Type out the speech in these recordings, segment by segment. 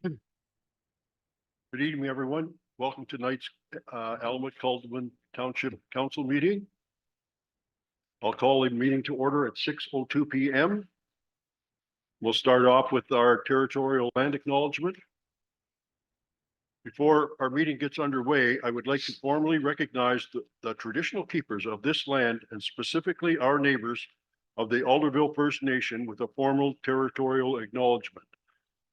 Good evening, everyone. Welcome to tonight's Alma-Calderman Township Council meeting. I'll call the meeting to order at 6:02 p.m. We'll start off with our territorial land acknowledgement. Before our meeting gets underway, I would like to formally recognize the traditional keepers of this land and specifically our neighbors of the Alderville First Nation with a formal territorial acknowledgement.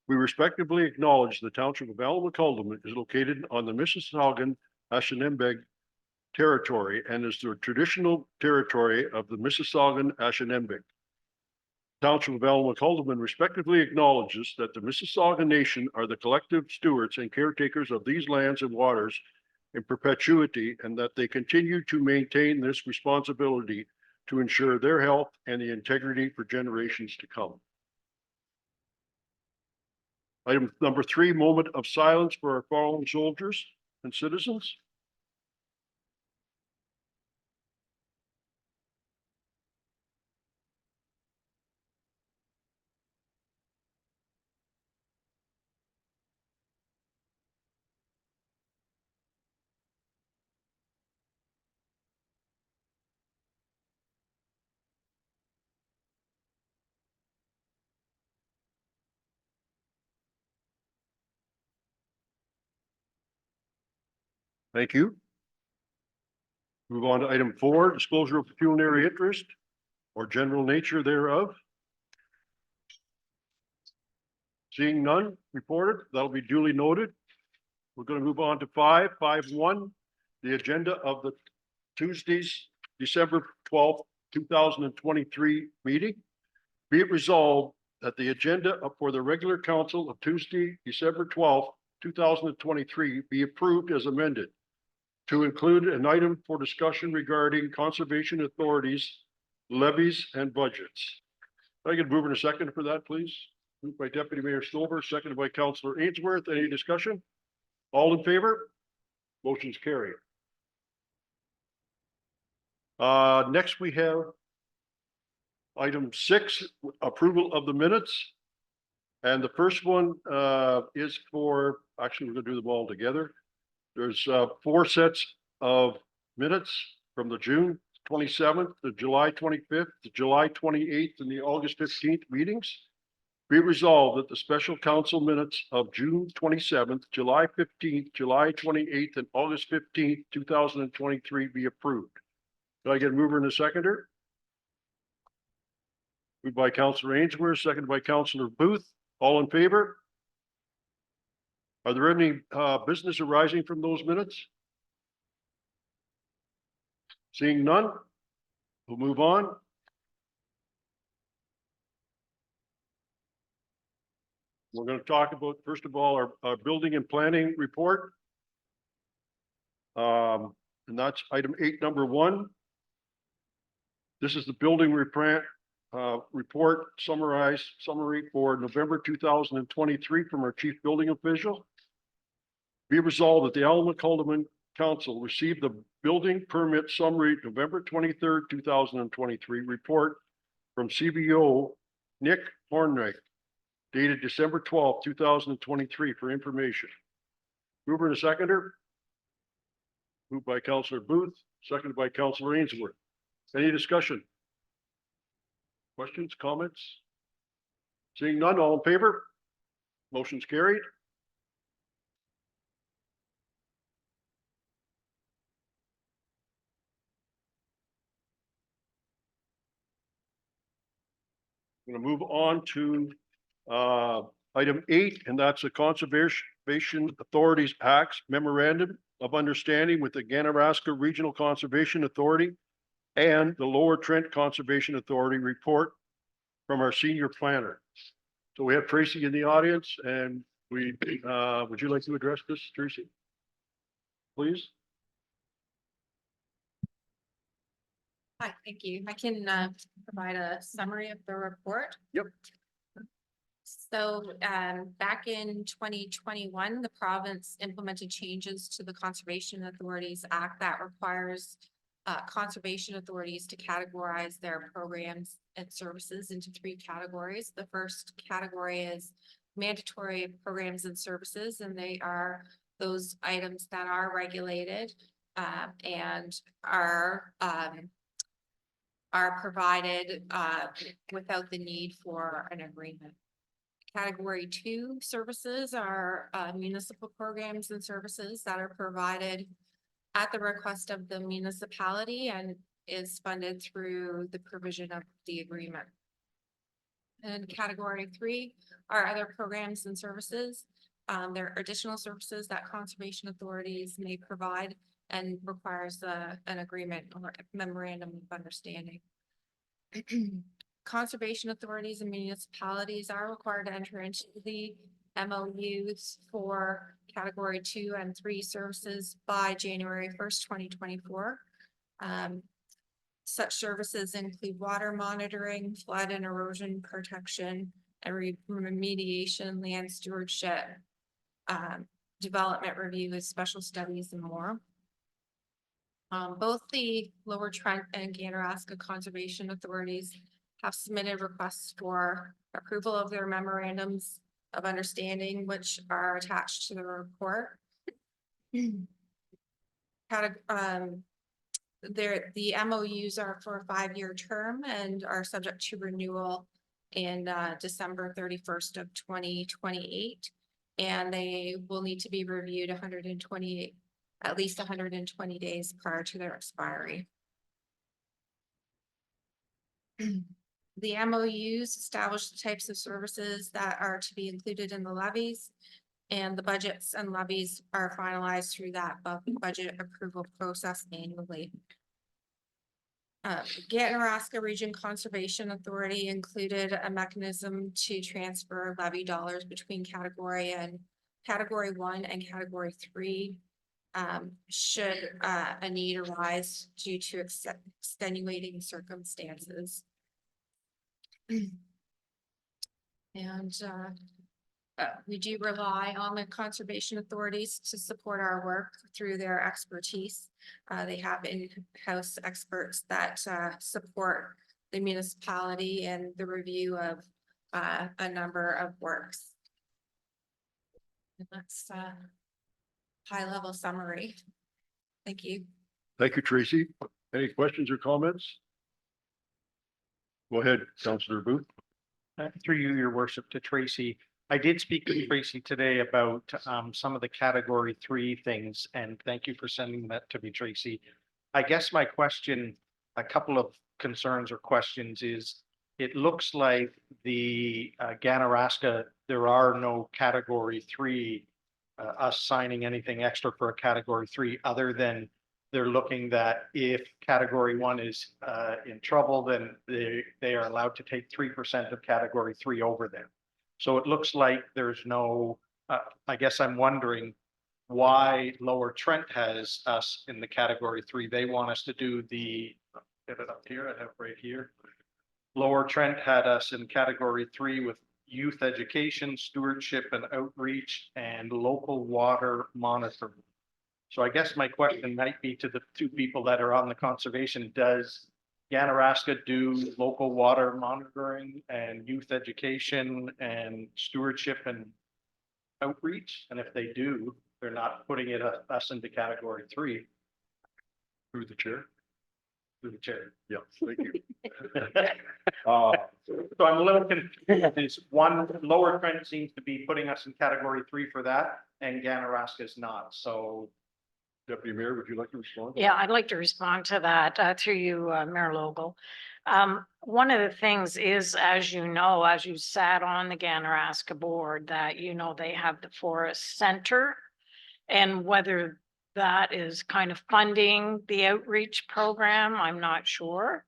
We respectfully acknowledge the Township of Alma-Calderman is located on the Mississaugan-Ashaninbeg territory and is the traditional territory of the Mississaugan-Ashaninbeg. Township of Alma-Calderman respectively acknowledges that the Mississauga Nation are the collective stewards and caretakers of these lands and waters in perpetuity, and that they continue to maintain this responsibility to ensure their health and the integrity for generations to come. Item number 3, moment of silence for our fallen soldiers and citizens. Thank you. Move on to item 4, disclosure of pecuniary interest or general nature thereof. Seeing none reported, that'll be duly noted. We're going to move on to 5.1, the agenda of the Tuesday's December 12th, 2023 meeting. Be it resolved that the agenda for the regular council of Tuesday, December 12th, 2023 be approved as amended to include an item for discussion regarding conservation authorities, levies, and budgets. If I could move in a second for that, please. Moved by Deputy Mayor Stover, seconded by Councillor Ainsworth. Any discussion? All in favor? Motion's carried. Next we have item 6, approval of the minutes. And the first one is for, actually, we're going to do them all together. There's 4 sets of minutes from the June 27th, the July 25th, the July 28th, and the August 15th meetings. Be resolved that the special council minutes of June 27th, July 15th, July 28th, and August 15th, 2023 be approved. Did I get a mover and a seconder? Moved by Councillor Ainsworth, seconded by Councillor Booth. All in favor? Are there any business arising from those minutes? Seeing none, we'll move on. We're going to talk about, first of all, our building and planning report. And that's item 8, number 1. This is the building report summary for November 2023 from our chief building official. Be resolved that the Alma-Calderman Council received the building permit summary November 23rd, 2023 report from CBO Nick Hornreich, dated December 12th, 2023 for information. Mover and a seconder. Moved by Councillor Booth, seconded by Councillor Ainsworth. Any discussion? Questions, comments? Seeing none, all in favor? Motion's carried. I'm going to move on to item 8, and that's the Conservation Authorities Acts Memorandum of Understanding with the Ganaraska Regional Conservation Authority and the Lower Trent Conservation Authority report from our senior planner. So we have Tracy in the audience, and we would you like to address this, Tracy? Please. Hi, thank you. I can provide a summary of the report. Yep. So back in 2021, the province implemented changes to the Conservation Authorities Act that requires conservation authorities to categorize their programs and services into 3 categories. The first category is mandatory programs and services, and they are those items that are regulated and are provided without the need for an agreement. Category 2 services are municipal programs and services that are provided at the request of the municipality and is funded through the provision of the agreement. And category 3 are other programs and services. There are additional services that conservation authorities may provide and requires an agreement or memorandum of understanding. Conservation authorities and municipalities are required to enter into the MOUs for category 2 and 3 services by January 1st, 2024. Such services include water monitoring, flood and erosion protection, and remediation, land stewardship, development review with special studies and more. Both the Lower Trent and Ganaraska Conservation Authorities have submitted requests for approval of their memorandums of understanding, which are attached to the report. The MOUs are for a 5-year term and are subject to renewal in December 31st of 2028. And they will need to be reviewed at least 120 days prior to their expiry. The MOUs establish the types of services that are to be included in the levies, and the budgets and levies are finalized through that budget approval process annually. Ganaraska Region Conservation Authority included a mechanism to transfer levy dollars between category 1 and category 3. Should a need arise due to extenuating circumstances. And we do rely on the conservation authorities to support our work through their expertise. They have in-house experts that support the municipality and the review of a number of works. And that's high-level summary. Thank you. Thank you, Tracy. Any questions or comments? Go ahead, Councillor Booth. Through you, your worship, to Tracy. I did speak to Tracy today about some of the category 3 things, and thank you for sending that to me, Tracy. I guess my question, a couple of concerns or questions is, it looks like the Ganaraska, there are no category 3, us signing anything extra for a category 3, other than they're looking that if category 1 is in trouble, then they are allowed to take 3% of category 3 over them. So it looks like there's no, I guess I'm wondering why Lower Trent has us in the category 3. They want us to do the, get it up here, I have it right here. Lower Trent had us in category 3 with youth education, stewardship and outreach, and local water monitoring. So I guess my question might be to the 2 people that are on the conservation, does Ganaraska do local water monitoring and youth education and stewardship and outreach? And if they do, they're not putting us into category 3. Through the chair. Through the chair. Yeah, thank you. So I'm a little confused. Is one, Lower Trent seems to be putting us in category 3 for that, and Ganaraska is not. So Deputy Mayor, would you like to respond? Yeah, I'd like to respond to that through you, Mayor Logal. One of the things is, as you know, as you sat on the Ganaraska board, that, you know, they have the Forest Center, and whether that is kind of funding the outreach program, I'm not sure.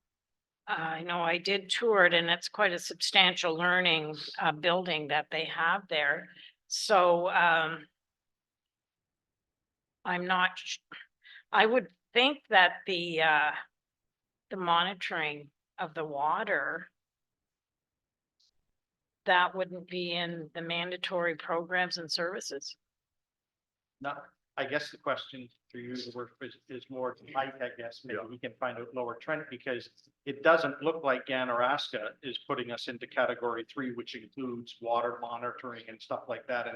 I know I did tour it, and it's quite a substantial learning building that they have there. So I'm not, I would think that the monitoring of the water, that wouldn't be in the mandatory programs and services. not, I guess the question for you to work is more Mike, I guess, maybe Yeah. we can find out Lower Trent, because it doesn't look like Ganaraska is putting us into category 3, which includes water monitoring and stuff like that,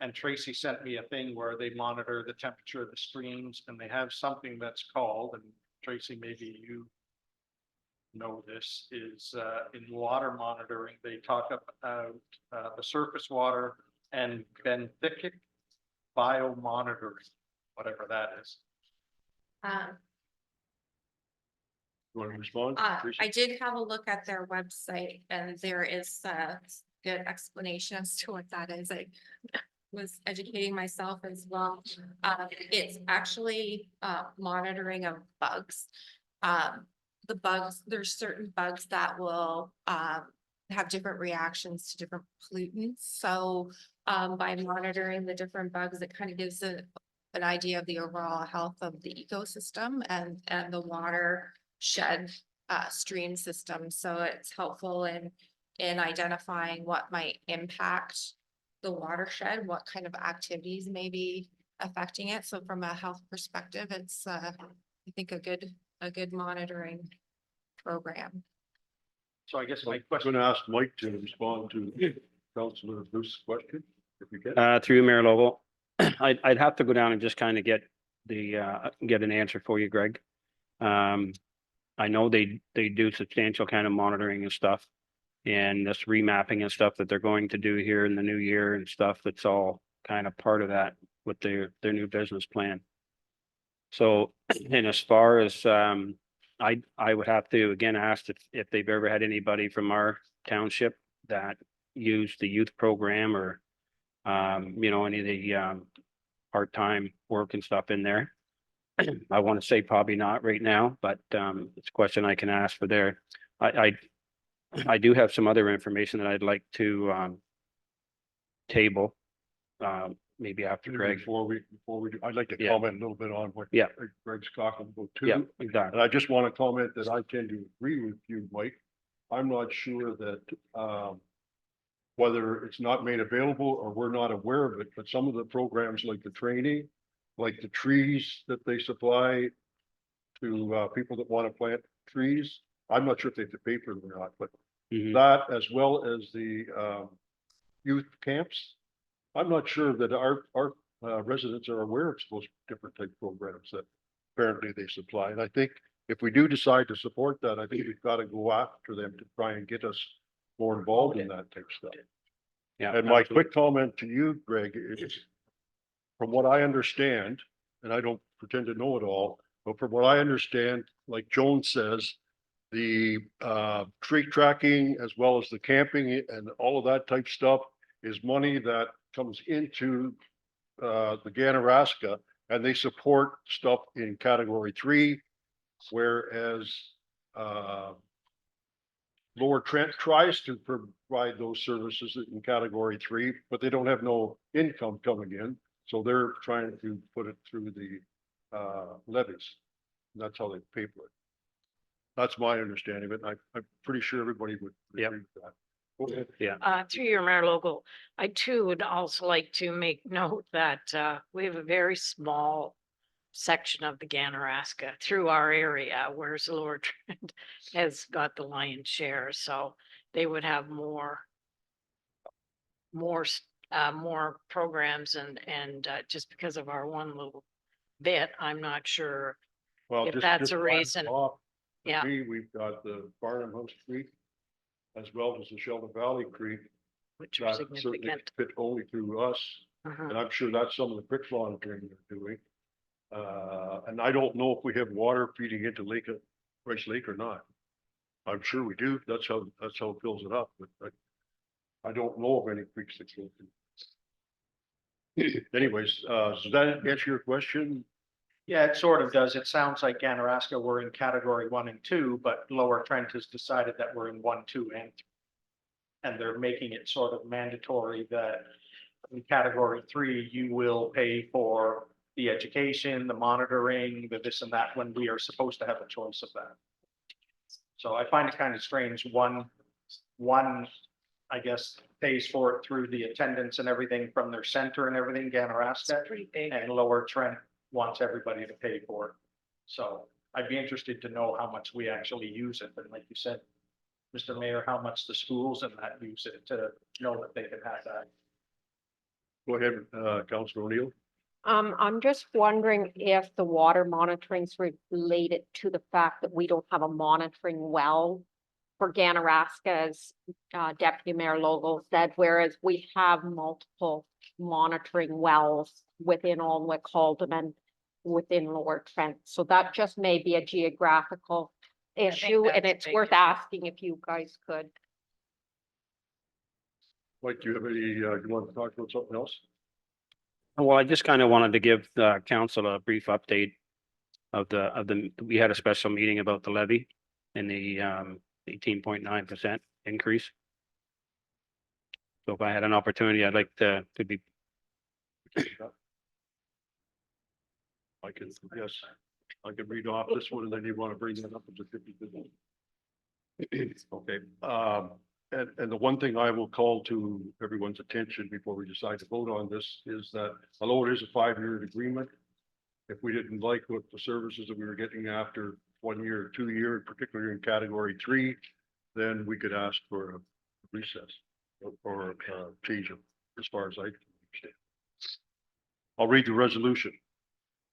and Tracy sent me a thing where they monitor the temperature of the streams, and they have something that's called, and Tracy, maybe you know this, is in water monitoring, they talk about the surface water and benthic biomonitoring, whatever that is. Um, You want to respond? Teresa? I did have a look at their website and there is a good explanation as to what that is. I was educating myself as well. It's actually monitoring of bugs. The bugs, there's certain bugs that will have different reactions to different pollutants. So by monitoring the different bugs, it kind of gives an idea of the overall health of the ecosystem and the watershed stream system. So it's helpful in identifying what might impact the watershed, what kind of activities may be affecting it. So from a health perspective, it's I think a good monitoring program. So I guess my I'm question, going to ask Mike to respond to Councillor Bruce's question, if you can. Through Mayor Lovell, I'd have to go down and just kind of get get an answer for you, Greg. I know they do substantial kind of monitoring and stuff. And this remapping and stuff that they're going to do here in the new year and stuff, that's all kind of part of that with their new business plan. So, and as far as, I would have to again ask if they've ever had anybody from our township that used the youth program or, you know, any of the, part-time work and stuff in there. I want to say probably not right now, but, it's a question I can ask for there. I do have some other information that I'd like to table. Maybe after Greg. Before we do, I'd like to Yeah. comment a little bit on what Yeah. Greg's talking about too. Yeah, exactly. And I just want to comment that I tend to agree with you, Mike. I'm not sure that whether it's not made available or we're not aware of it, but some of the programs like the training, like the trees that they supply to people that want to plant trees. I'm not sure if they have to pay for them or not, but Mhm. that as well as the youth camps. I'm not sure that our residents are aware of those different type programs that apparently they supply. And I think if we do decide to support that, I think we've got to go after them to try and get us more involved in that type of stuff. Yeah. And my absolutely. quick comment to you, Greg, is from what I understand, and I don't pretend to know it all, but from what I understand, like Joan says, the tree tracking as well as the camping and all of that type stuff is money that comes into the Ganaraska, and they support stuff in category 3, whereas Lower Trent tries to provide those services in category 3, but they don't have no income coming in. So they're trying to put it through the levies. And that's how they pay for it. That's my understanding of it. I'm pretty sure everybody would Yep. agree with that. Go ahead. Through your Mayor Local, I too would also like to make note that we have a very small section of the Ganaraska through our area, whereas Lower Trent has got the lion's share, so they would have more programs and just because of our one little bit, I'm not sure. Well, If just that's a round reason. off, for Yeah. me, we've got the Barnum House Creek as well as the Sheldon Valley Creek. Which are That certainly significant. fit only through us. Mhm. And I'm sure that's some of the creek monitoring they're doing. And I don't know if we have water feeding into Rice Lake or not. I'm sure we do. That's how it fills it up, but I don't know of any creeks that go through. Anyways, does that answer your question? yeah, it sort of does. It sounds like Ganaraska, we're in category 1 and 2, but Lower Trent has decided that we're in 1, 2, and 3. And they're making it sort of mandatory that in category 3, you will pay for the education, the monitoring, the this and that, when we are supposed to have a choice of that. So I find it kind of strange, one, I guess, pays for it through the attendance and everything from their center and everything, Ganaraska. Pretty big. And Lower Trent wants everybody to pay for it. So I'd be interested to know how much we actually use it, and like you said, Mr. Mayor, how much the schools and that use it to know that they can have that. Go ahead, Councilor O'Neill. I'm just wondering if the water monitoring is related to the fact that we don't have a monitoring well for Ganaraska, as Deputy Mayor Logal said, whereas we have multiple monitoring wells within Alnwick, Haldeman, within Lower Trent. So that just may be a geographical think issue, and that's a it's big worth issue. asking if you guys could. Mike, do you have any, you want to talk about something else? Well, I just kind of wanted to give the council a brief update of we had a special meeting about the levy and the 18.9% increase. So if I had an opportunity, I'd like to be, I can, yes, I can read off this one and then you want to bring that up as a 50. Okay, and the one thing I will call to everyone's attention before we decide to vote on this is that although it is a 5-year agreement, if we didn't like what the services that we were getting after 1 year or 2 year, particularly in category 3, then we could ask for a recess or change it as far as I understand. I'll read the resolution.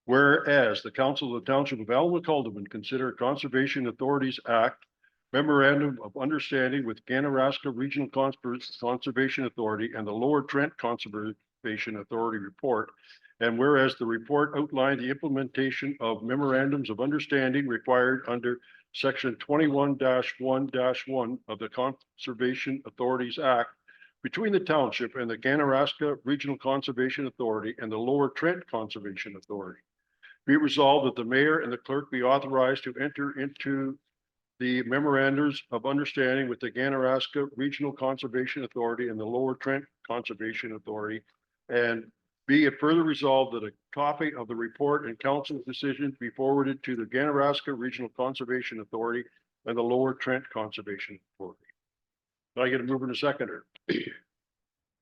Whereas the Council of the Township of Alnwick Haldeman consider Conservation Authorities Act Memorandum of Understanding with Ganaraska Regional Conservation Authority and the Lower Trent Conservation Authority report. And whereas the report outlined the implementation of memorandums of understanding required under Section 21-1-1 of the Conservation Authorities Act between the township and the Ganaraska Regional Conservation Authority and the Lower Trent Conservation Authority. Be it resolved that the mayor and the clerk be authorized to enter into the memorandums of understanding with the Ganaraska Regional Conservation Authority and the Lower Trent Conservation Authority. And be it further resolved that a copy of the report and council's decision be forwarded to the Ganaraska Regional Conservation Authority and the Lower Trent Conservation Authority. Can I get a mover and a seconder?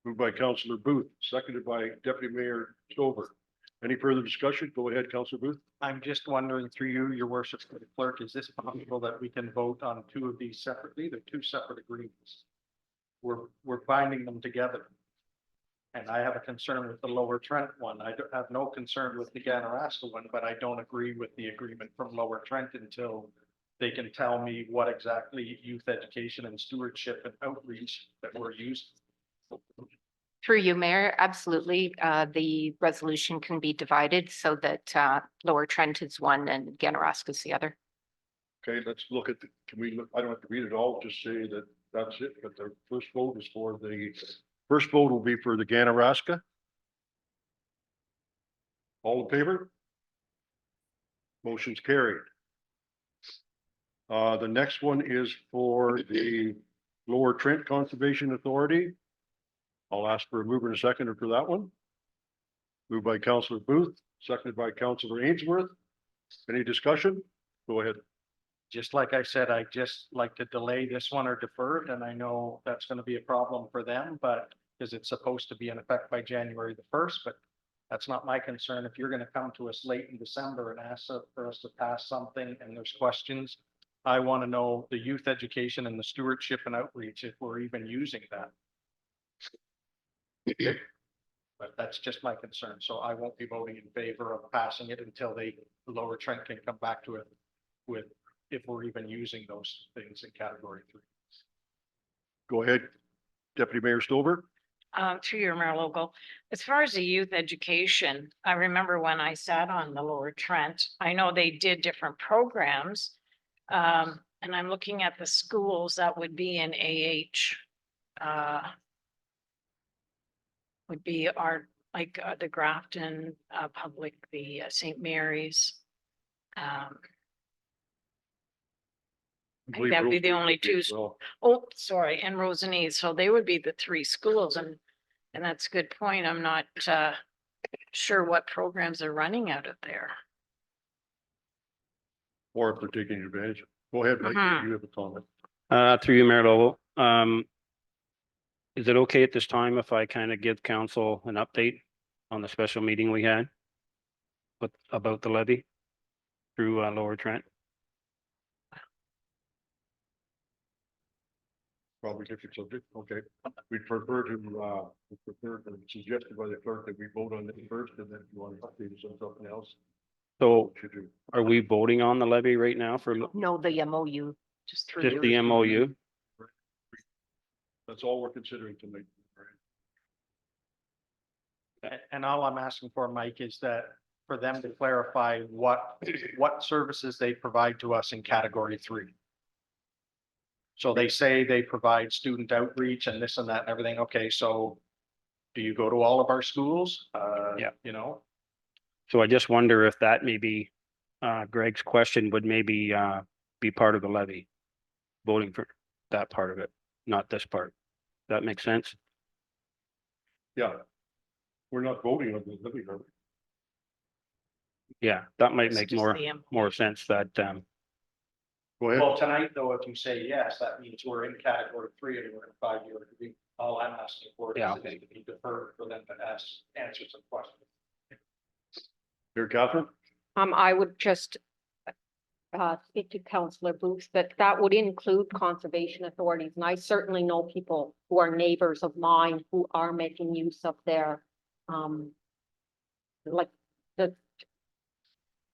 Moved by Councillor Booth, seconded by Deputy Mayor Stover. Any further discussion? Go ahead, Councillor Booth. I'm just wondering through you, your worship, the clerk, is this possible that we can vote on 2 of these separately? They're 2 separate agreements. We're binding them together. And I have a concern with the Lower Trent one. I have no concern with the Ganaraska one, but I don't agree with the agreement from Lower Trent until they can tell me what exactly youth education and stewardship and outreach that we're using. Through you, Mayor, absolutely. The resolution can be divided so that Lower Trent is one and Ganaraska is the other. Okay, let's look at, can we, look? I don't have to read it all, just say that that's it, but the first vote is for first vote will be for the Ganaraska. All in favor? Motion's carried. The next one is for the Lower Trent Conservation Authority. I'll ask for a mover and a seconder for that one. Moved by Councillor Booth, seconded by Councillor Ainsworth. Any discussion? Go ahead. Just like I said, I just like to delay this one or defer it, and I know that's going to be a problem for them, but because it's supposed to be in effect by January the 1st, but that's not my concern. If you're going to come to us late in December and ask for us to pass something and there's questions, I want to know the youth education and the stewardship and outreach, if we're even using that. But that's just my concern. So I won't be voting in favor of passing it until Lower Trent can come back to it with if we're even using those things in category 3. Go ahead, Deputy Mayor Stover. To your Mayor Logal, as far as the youth education, I remember when I sat on the Lower Trent, I know they did different programs. And I'm looking at the schools that would be in AH. Would be our, like the Grafton Public, the St. Mary's. I think that'd be the only 2. Well, Oh, sorry, and Rosanese. So they would be the 3 schools, and that's a good point. I'm not sure what programs are running out of there. or if they're taking advantage. Go ahead, Mike, Mhm. you have a comment. through you, Mayor Lowell. Is it okay at this time if I kind of give council an update on the special meeting we had? About the levy through Lower Trent? Probably different subject, okay. We'd prefer suggested by the clerk that we vote on it first, and then if you want to update us on something else, So should do. are we voting on the levy right now for No, the MOU, just through just you. the MOU? That's all we're considering tonight. And all I'm asking for, Mike, is that for them to clarify what services they provide to us in category 3. So they say they provide student outreach and this and that and everything. Okay, so do you go to all of our schools? Yeah. You know, So I just wonder if that maybe Greg's question would maybe be part of the levy. Voting for that part of it, not this part. That makes sense? Yeah. We're not voting on the living, are we? Yeah, that might It's make just the more sense that Go ahead. well, tonight though, if you say yes, that means we're in category 3 and we're in 5-year agreement. All I'm asking for Yeah, is okay. to be deferred for them to answer some questions. Here, Catherine? I would just speak to Councillor Booth that that would include conservation authorities. And I certainly know people who are neighbors of mine who are making use of their, like the,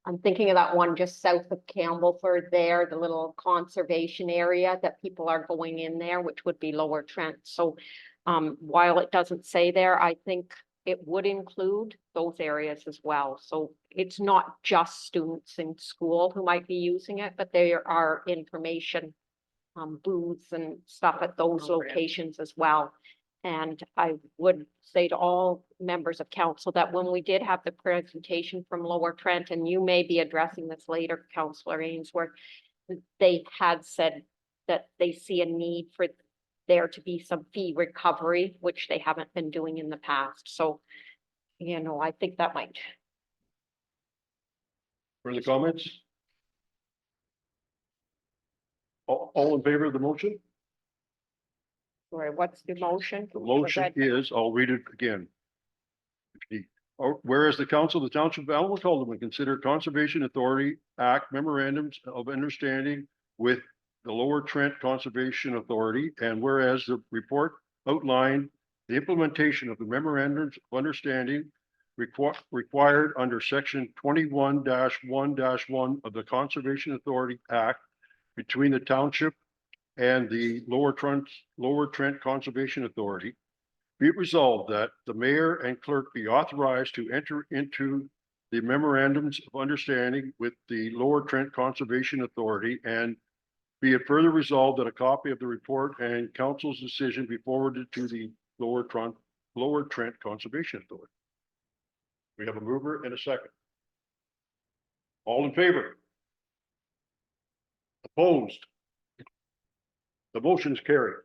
I'm thinking of that one just south of Campbellford there, the little conservation area that people are going in there, which would be Lower Trent. So while it doesn't say there, I think it would include those areas as well. So it's not just students in school who might be using it, but there are information booths and stuff at those locations as well. And I would say to all members of council that when we did have the presentation from Lower Trent, and you may be addressing this later, Councillor Ainsworth, they had said that they see a need for there to be some fee recovery, which they haven't been doing in the past. So, you know, I think that might. Further comments? All in favor of the motion? Sorry, what's the motion? The motion is, I'll read it again. Whereas the council of the township of Allen Calderwood consider Conservation Authority Act memorandums of understanding with the Lower Trent Conservation Authority, and whereas the report outlined the implementation of the memorandums of understanding required under section 21-1-1 of the Conservation Authority Act between the township and the Lower Trent Conservation Authority, be it resolved that the mayor and clerk be authorized to enter into the memorandums of understanding with the Lower Trent Conservation Authority, and be it further resolved that a copy of the report and council's decision be forwarded to the Lower Trent Conservation Authority. We have a mover and a second. All in favor? Opposed? The motion is carried.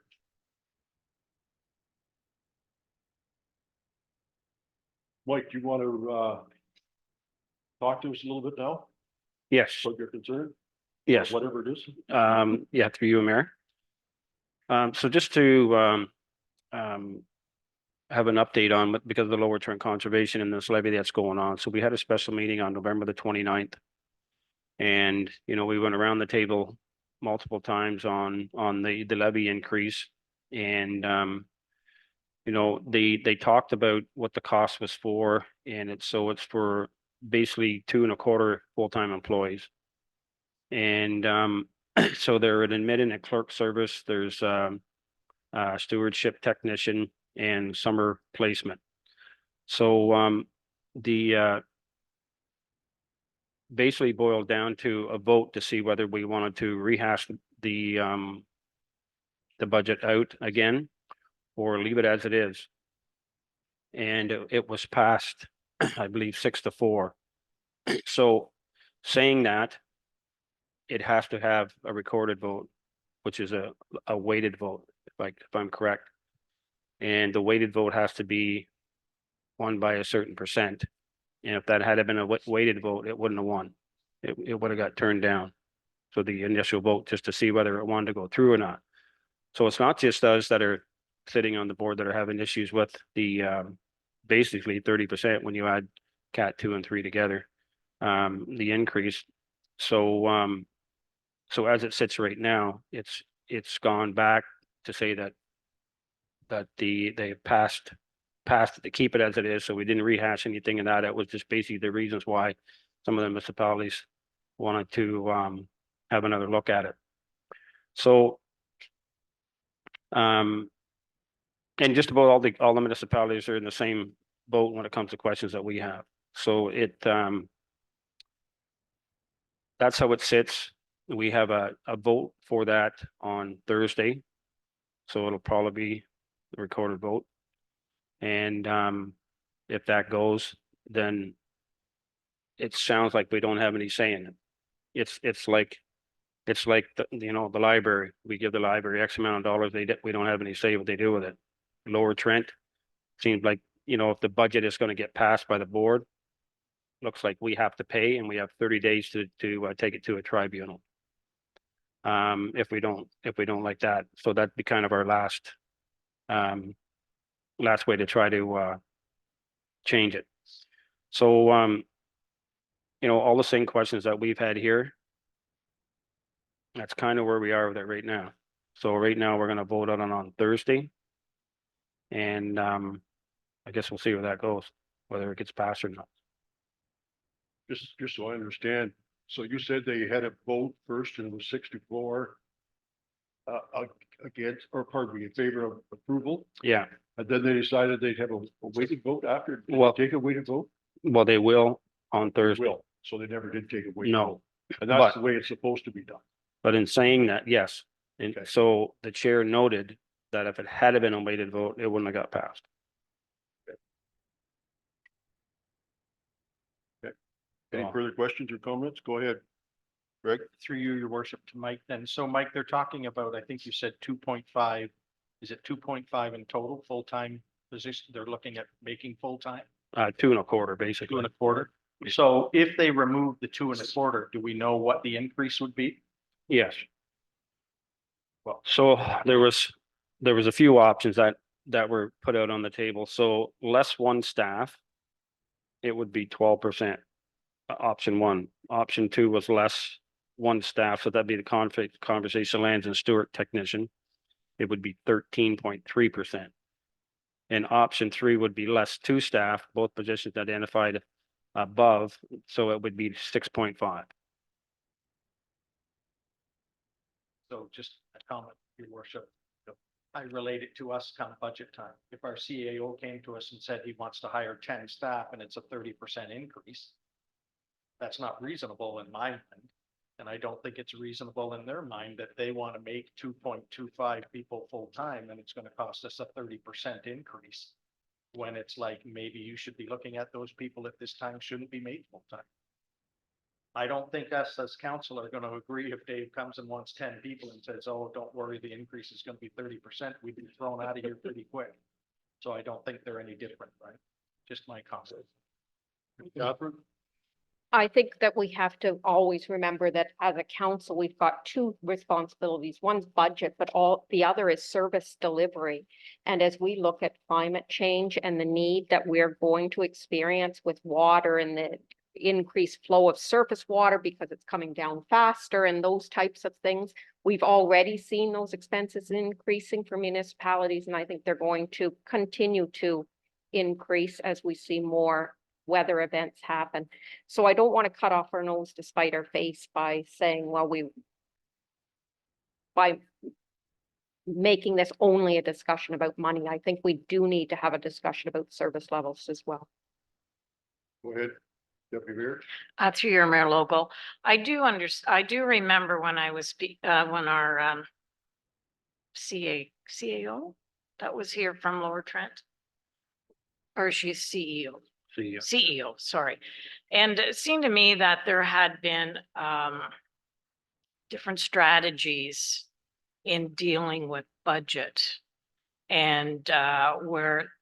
Mike, do you want to talk to us a little bit now yes, about your concern? yes. Whatever it is. Yeah, through you, Mayor. So just to have an update on, because of the Lower Trent Conservation and this levy that's going on. So we had a special meeting on November the 29th. And, you know, we went around the table multiple times on the levy increase. And, you know, they talked about what the cost was for, and it's for basically 2 1/4 full-time employees. And so they're an admin and clerk service. There's stewardship technician and summer placement. So the basically boiled down to a vote to see whether we wanted to rehash the budget out again or leave it as it is. And it was passed, I believe, 6-4. So saying that, it has to have a recorded vote, which is a weighted vote, if I'm correct. And the weighted vote has to be won by a certain percent. And if that had been a weighted vote, it wouldn't have won. It would have got turned down. So the initial vote just to see whether it wanted to go through or not. So it's not just us that are sitting on the board that are having issues with the, basically 30% when you add Cat 2 and 3 together, the increase. So, so as it sits right now, it's gone back to say that they passed it to keep it as it is, so we didn't rehash anything in that. It was just basically the reasons why some of the municipalities wanted to have another look at it. So and just about all the municipalities are in the same boat when it comes to questions that we have. So that's how it sits. We have a vote for that on Thursday. So it'll probably be the recorded vote. And if that goes, then it sounds like we don't have any say in it. It's like the, you know, the library. We give the library X amount of dollars. We don't have any say what they do with it. Lower Trent seems like, you know, if the budget is going to get passed by the board, looks like we have to pay, and we have 30 days to take it to a tribunal. If we don't like that, so that'd be kind of our last way to try to change it. So you know, all the same questions that we've had here. That's kind of where we are with it right now. So right now we're going to vote on Thursday. And I guess we'll see where that goes, whether it gets passed or not. Just so I understand, so you said they had a vote first and it was 6-4 against, or pardon me, in favor of approval, Yeah, and then they decided they'd have a weighted vote after. Did they Well- take a weighted vote? well, they will on Thursday. Will, so they never did take a weighted No, vote. And that's but- the way it's supposed to be done. but in saying that, yes. And Okay. so the chair noted that if it had been a weighted vote, it wouldn't have got passed. Any Oh. further questions or comments? Go ahead. Greg? Through you, your worship, to Mike then. So Mike, they're talking about, I think you said 2.5. Is it 2.5 in total full-time position? They're looking at making full-time, 2.25, basically. 2.25. So if they remove the 2.25, do we know what the increase would be? Yes. Well, so there was a few options that were put out on the table. So less one staff, it would be 12%. Option 1. Option 2 was less one staff, so that'd be the conversation lands and Stewart technician. It would be 13.3%. And option 3 would be less 2 staff, both positions identified above, so it would be 6.5. So just a comment, your worship. I relate it to us come budget time. If our CAO came to us and said he wants to hire 10 staff and it's a 30% increase, that's not reasonable in my mind. And I don't think it's reasonable in their mind that they want to make 2.25 people full-time and it's going to cost us a 30% increase. When it's like, maybe you should be looking at those people at this time shouldn't be made full-time. I don't think us as council are going to agree if Dave comes and wants 10 people and says, oh, don't worry, the increase is going to be 30%. We'd be thrown out of here pretty quick. So I don't think they're any different, right? Just my comment. Catherine? I think that we have to always remember that as a council, we've got two responsibilities. One's budget, but the other is service delivery. And as we look at climate change and the need that we're going to experience with water and the increased flow of surface water because it's coming down faster and those types of things, we've already seen those expenses increasing for municipalities, and I think they're going to continue to increase as we see more weather events happen. So I don't want to cut off our nose to spite our face by saying, well, by making this only a discussion about money. I think we do need to have a discussion about service levels as well. Go ahead. Deputy Mayor? Through your Mayor Local, I do remember when I was when our CAO that was here from Lower Trent, or she's CEO. CEO, sorry. And it seemed to me that there had been different strategies in dealing with budget and where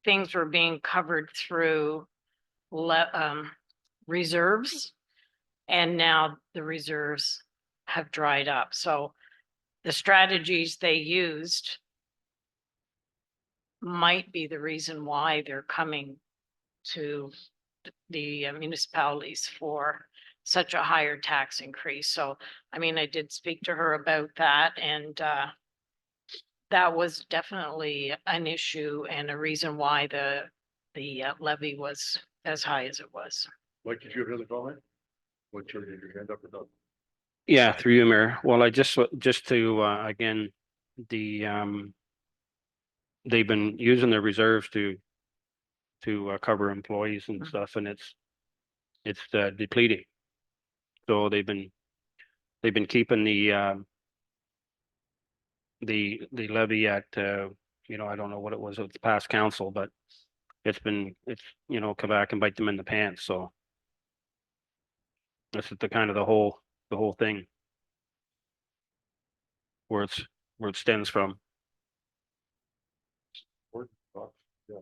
things were being covered through reserves, and now the reserves have dried up. So the strategies they used might be the reason why they're coming to the municipalities for such a higher tax increase. So, I mean, I did speak to her about that and that was definitely an issue and a reason why the levy was as high as it was. Mike, did you have another comment? What, turn your hand up or down? Yeah, through you, Mayor. Well, I just to, again, they've been using their reserves to cover employees and stuff, and it's depleting. So they've been keeping the levy at, I don't know what it was with the past council, but it's come back and bite them in the pants. So this is the kind of the whole thing where it stems from. Yeah.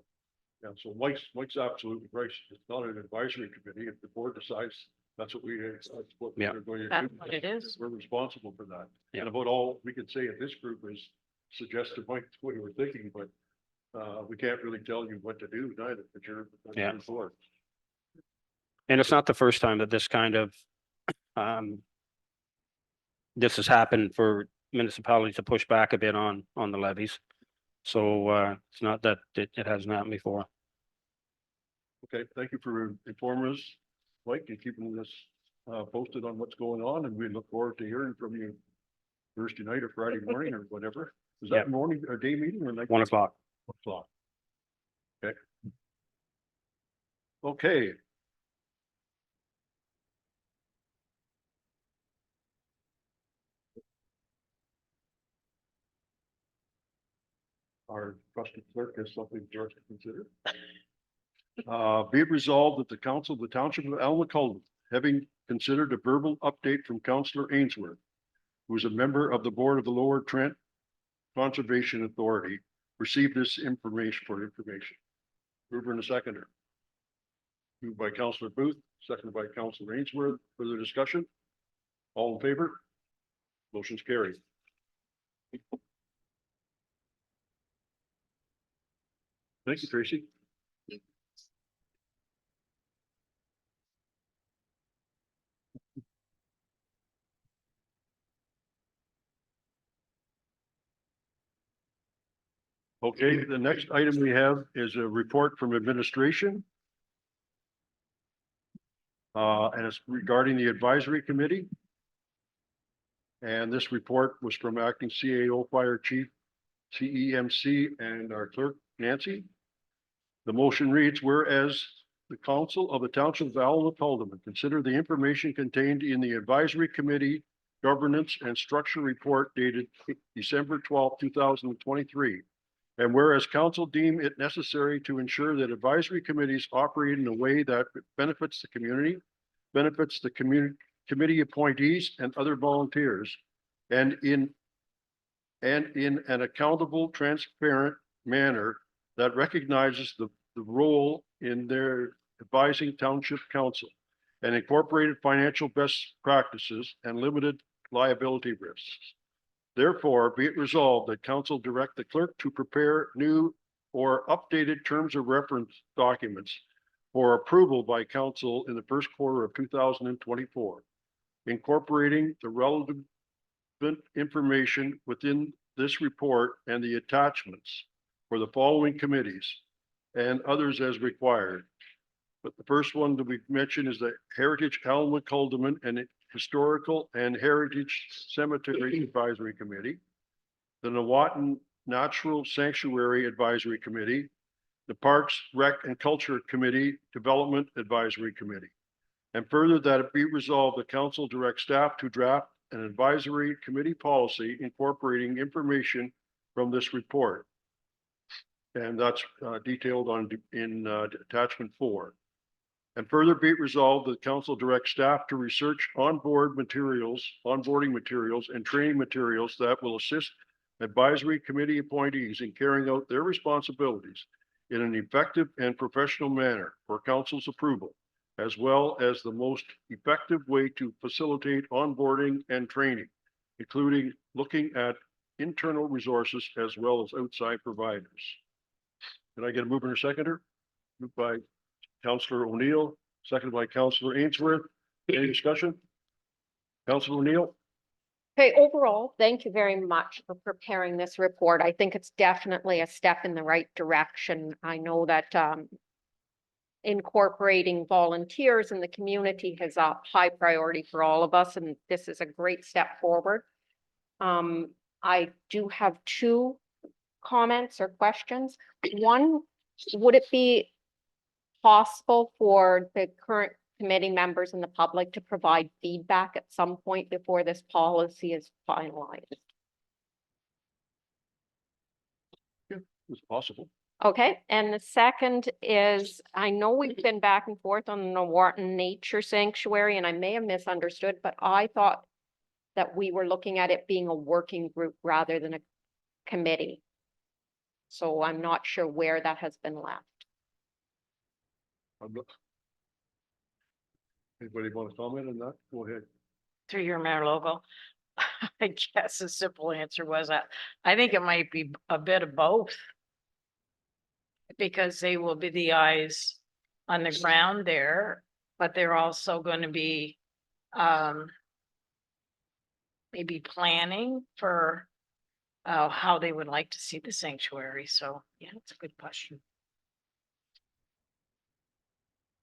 Yeah, so Mike's absolutely right. It's not an advisory committee. If the board decides that's what that's what Yeah. we're going to That's do. what it is. We're responsible for that. Yeah. And about all we can say at this group is suggest to Mike what you were thinking, but we can't really tell you what to do neither, but you're. Yeah. board. And it's not the first time that this kind of this has happened for municipalities to push back a bit on the levies. So it's not that it hasn't happened before. Okay, thank you for informing us, Mike, and keeping us posted on what's going on, and we look forward to hearing from you Thursday night or Friday morning or whatever. Is that Yeah. morning or day meeting or night? 1 o'clock. 1 o'clock. Okay. Okay. Our trusted clerk has something for us to consider. Be it resolved that the council of the township of Almacolum, having considered a verbal update from Councillor Ainsworth, who is a member of the board of the Lower Trent Conservation Authority, received this information. Mover and a seconder. Moved by Councillor Booth, seconded by Councillor Ainsworth. Further discussion? All in favor? Motion's carried. Thank you, Tracy. Okay, the next item we have is a report from administration. And it's regarding the advisory committee. And this report was from acting CAO Fire Chief, CEMC, and our clerk, Nancy. The motion reads, whereas the council of the township of Alma-Calderman consider the information contained in the advisory committee governance and structure report dated December 12, 2023. And whereas council deem it necessary to ensure that advisory committees operate in a way that benefits the community, benefits the committee appointees and other volunteers, and in an accountable, transparent manner that recognizes the role in their advising township council and incorporated financial best practices and limited liability risks. Therefore, be it resolved that council direct the clerk to prepare new or updated terms of reference documents for approval by council in the first quarter of 2024, incorporating the relevant information within this report and the attachments for the following committees and others as required. But the first one that we mentioned is the Heritage Alma-Calderman and Historical and Heritage Cemetery Advisory Committee, the Nawatin Natural Sanctuary Advisory Committee, the Parks, Rec and Culture Committee Development Advisory Committee. And further, that it be resolved, the council directs staff to draft an advisory committee policy incorporating information from this report. And that's detailed in attachment 4. And further be it resolved that council directs staff to research onboarding materials and training materials that will assist advisory committee appointees in carrying out their responsibilities in an effective and professional manner for council's approval, as well as the most effective way to facilitate onboarding and training, including looking at internal resources as well as outside providers. Can I get a mover and a seconder? Moved by Councillor O'Neill, seconded by Councillor Ainsworth. Any discussion? Councillor O'Neill? Okay, overall, thank you very much for preparing this report. I think it's definitely a step in the right direction. I know that incorporating volunteers in the community is a high priority for all of us, and this is a great step forward. I do have two comments or questions. One, would it be possible for the current committee members and the public to provide feedback at some point before this policy is finalized? It's possible. Okay, and the second is, I know we've been back and forth on the Wharton Nature Sanctuary, and I may have misunderstood, but I thought that we were looking at it being a working group rather than a committee. So I'm not sure where that has been left. I'm not- Anybody want to comment on that? Go ahead. Through your Mayor Logo. I guess the simple answer was that I think it might be a bit of both. Because they will be the eyes on the ground there, but they're also going to be maybe planning for how they would like to see the sanctuary. So yeah, it's a good question.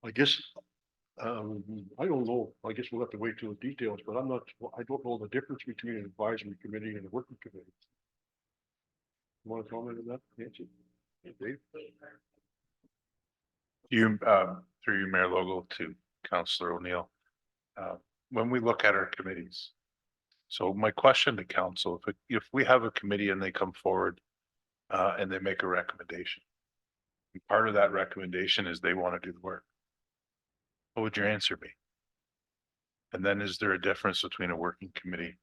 I guess, I don't know. I guess we'll have to wait till the details, but I'm not, I don't know the difference between an advisory committee and a working committee. You want to comment on that, Nancy? Dave? You, through your Mayor Logo to Councillor O'Neill. When we look at our committees. So my question to council, if we have a committee and they come forward and they make a recommendation. And part of that recommendation is they want to do the work. What would your answer be? And then is there a difference between a working committee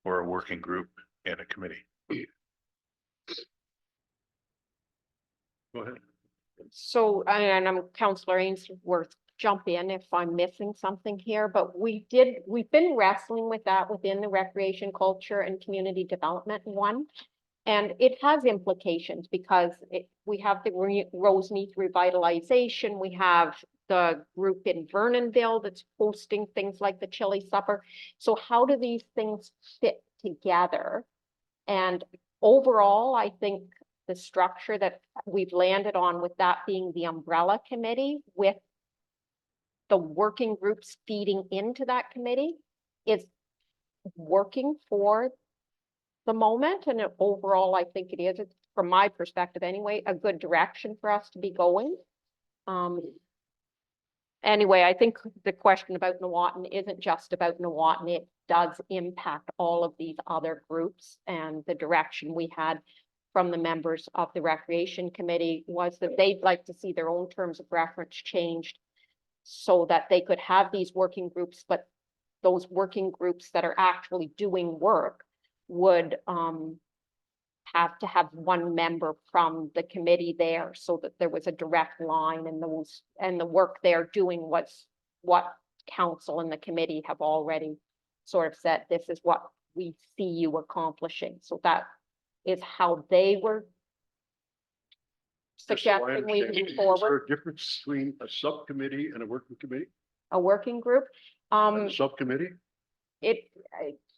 or a working group and a committee? Go ahead. So, and I'm Councillor Ainsworth, jump in if I'm missing something here, but we've been wrestling with that within the Recreation, Culture and Community Development one. And it has implications because we have the Roseneath revitalization, we have the group in Vernonville that's hosting things like the chili supper. So how do these things fit together? And overall, I think the structure that we've landed on, with that being the umbrella committee with the working groups feeding into that committee, is working for the moment. And overall, I think it is, from my perspective anyway, a good direction for us to be going. Anyway, I think the question about Nuwauton isn't just about Nuwauton. It does impact all of these other groups, and the direction we had from the members of the Recreation Committee was that they'd like to see their own terms of reference changed so that they could have these working groups, but those working groups that are actually doing work would have to have one member from the committee there, so that there was a direct line, and the work they're doing was what council and the committee have already sort of said, this is what we see you accomplishing. So that is how they were Just so I suggesting we understand, move is there forward. a difference between a subcommittee and a working committee? A working group. And a subcommittee?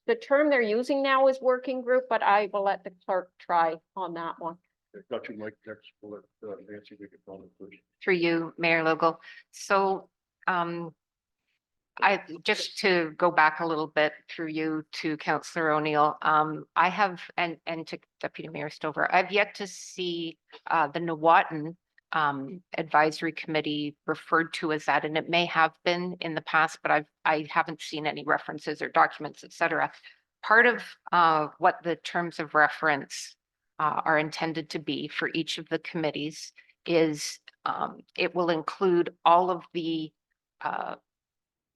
The term they're using now is working group, but I will let the clerk try on that one. Got you, Mike, next, we'll let Nancy make a comment first. Through you, Mayor Logo. So I, just to go back a little bit through you to Councillor O'Neill, I have, and to Deputy Mayor Stover, I've yet to see the Nuwauton Advisory Committee referred to as that, and it may have been in the past, but I haven't seen any references or documents, etc. Part of what the terms of reference are intended to be for each of the committees is it will include all of the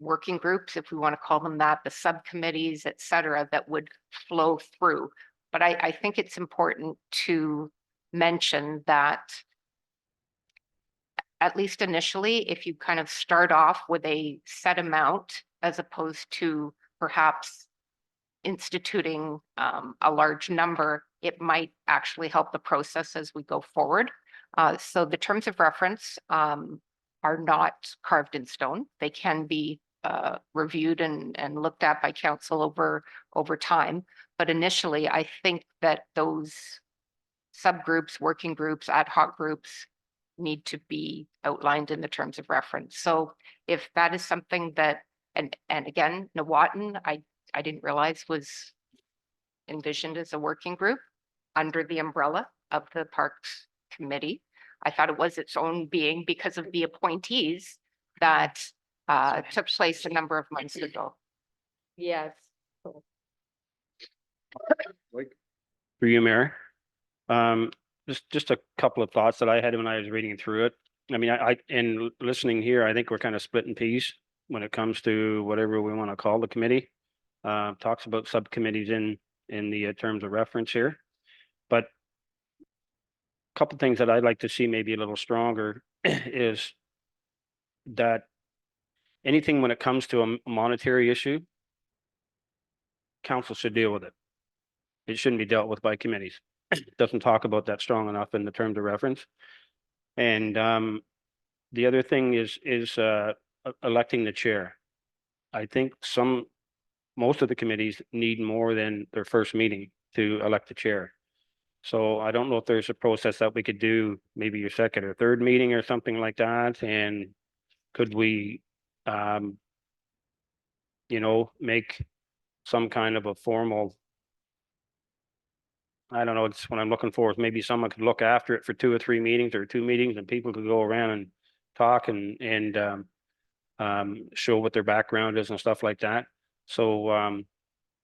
working groups, if we want to call them that, the subcommittees, etc., that would flow through. But I think it's important to mention that at least initially, if you kind of start off with a set amount, as opposed to perhaps instituting a large number, it might actually help the process as we go forward. So the terms of reference are not carved in stone. They can be reviewed and looked at by council over time. But initially, I think that those subgroups, working groups, ad hoc groups need to be outlined in the terms of reference. So if that is something that, and again, Nawatin, I didn't realize was envisioned as a working group under the umbrella of the Parks Committee. I thought it was its own being because of the appointees that took place a number of months ago. Yes. For you, Mayor. Just a couple of thoughts that I had when I was reading through it. I mean, in listening here, I think we're kind of splitting peas when it comes to whatever we want to call the committee. Talks about subcommittees in the terms of reference here. But a couple things that I'd like to see maybe a little stronger is that anything when it comes to a monetary issue, council should deal with it. It shouldn't be dealt with by committees. It doesn't talk about that strong enough in the terms of reference. And the other thing is electing the chair. I think most of the committees need more than their first meeting to elect the chair. So I don't know if there's a process that we could do, maybe your second or third meeting or something like that. And could we, make some kind of a formal, I don't know, it's what I'm looking for is maybe someone could look after it for 2 or 3 meetings or 2 meetings and people could go around and talk and show what their background is and stuff like that. So,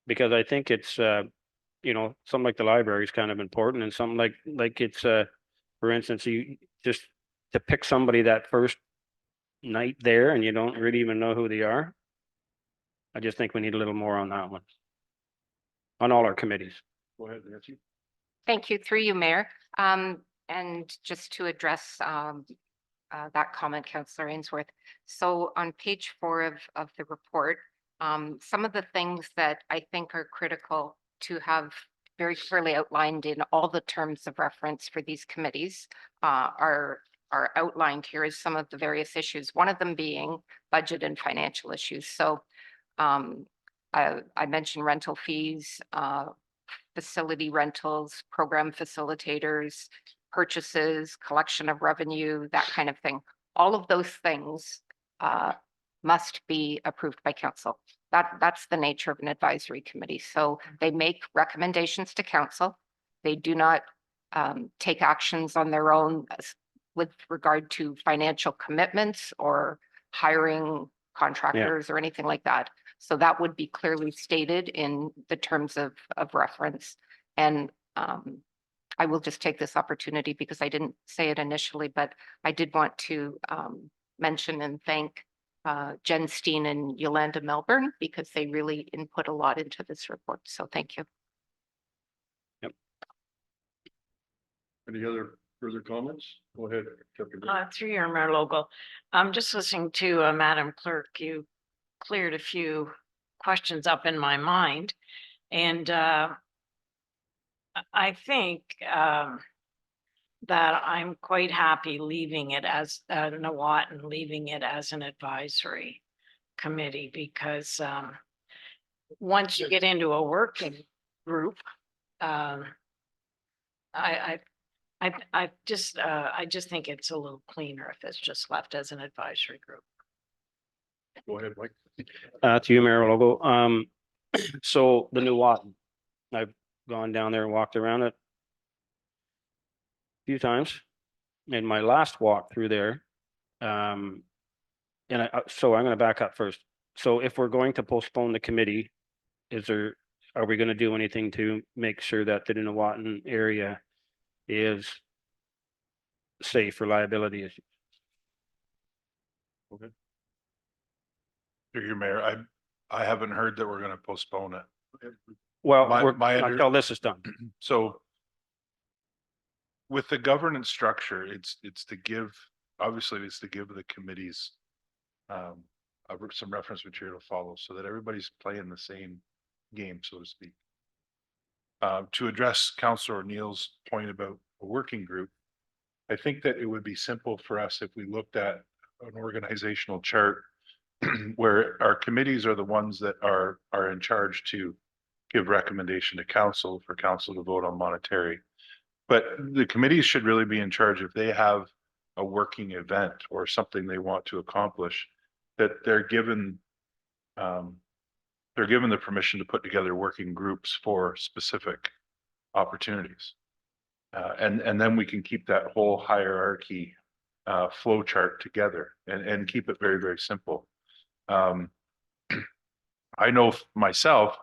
because I think it's, something like the library is kind of important and something like it's, for instance, you just to pick somebody that first night there and you don't really even know who they are. I just think we need a little more on that one. On all our committees. Go ahead, Nancy. Thank you, through you, Mayor. And just to address that comment, Councillor Ainsworth. So on page 4 of the report, some of the things that I think are critical to have very clearly outlined in all the terms of reference for these committees are outlined here as some of the various issues, one of them being budget and financial issues. So I mentioned rental fees, facility rentals, program facilitators, purchases, collection of revenue, that kind of thing. All of those things must be approved by council. That's the nature of an advisory committee. So they make recommendations to council. They do not take actions on their own with regard to financial commitments or hiring contractors or anything like that. So that would be clearly stated in the terms of reference. And I will just take this opportunity because I didn't say it initially, but I did want to mention and thank Jen Steen and Yolanda Melbourne because they really input a lot into this report. So thank you. Any other further comments? Go ahead. Through your Mayor Local, I'm just listening to Madam Clerk. You cleared a few questions up in my mind, and I think that I'm quite happy leaving it as Nawatin, leaving it as an advisory committee because once you get into a working group, I just think it's a little cleaner if it's just left as an advisory group. Go ahead, Mike. To you, Mayor Logo. So the new Watton, I've gone down there and walked around it a few times. In my last walk through there, so I'm going to back up first. So if we're going to postpone the committee, are we going to do anything to make sure that the Nuwatan area is safe for liability issues? Okay. Through you, Mayor, I haven't heard that we're gonna postpone it. Well, My until this is done. So with the governance structure, it's to give, obviously it's to give the committees some reference material to follow so that everybody's playing the same game, so to speak. To address Councillor O'Neill's point about a working group, I think that it would be simple for us if we looked at an organizational chart where our committees are the ones that are in charge to give recommendation to council for council to vote on monetary. But the committees should really be in charge if they have a working event or something they want to accomplish, that they're given the permission to put together working groups for specific opportunities. And then we can keep that whole hierarchy flow chart together and keep it very, very simple. I know myself,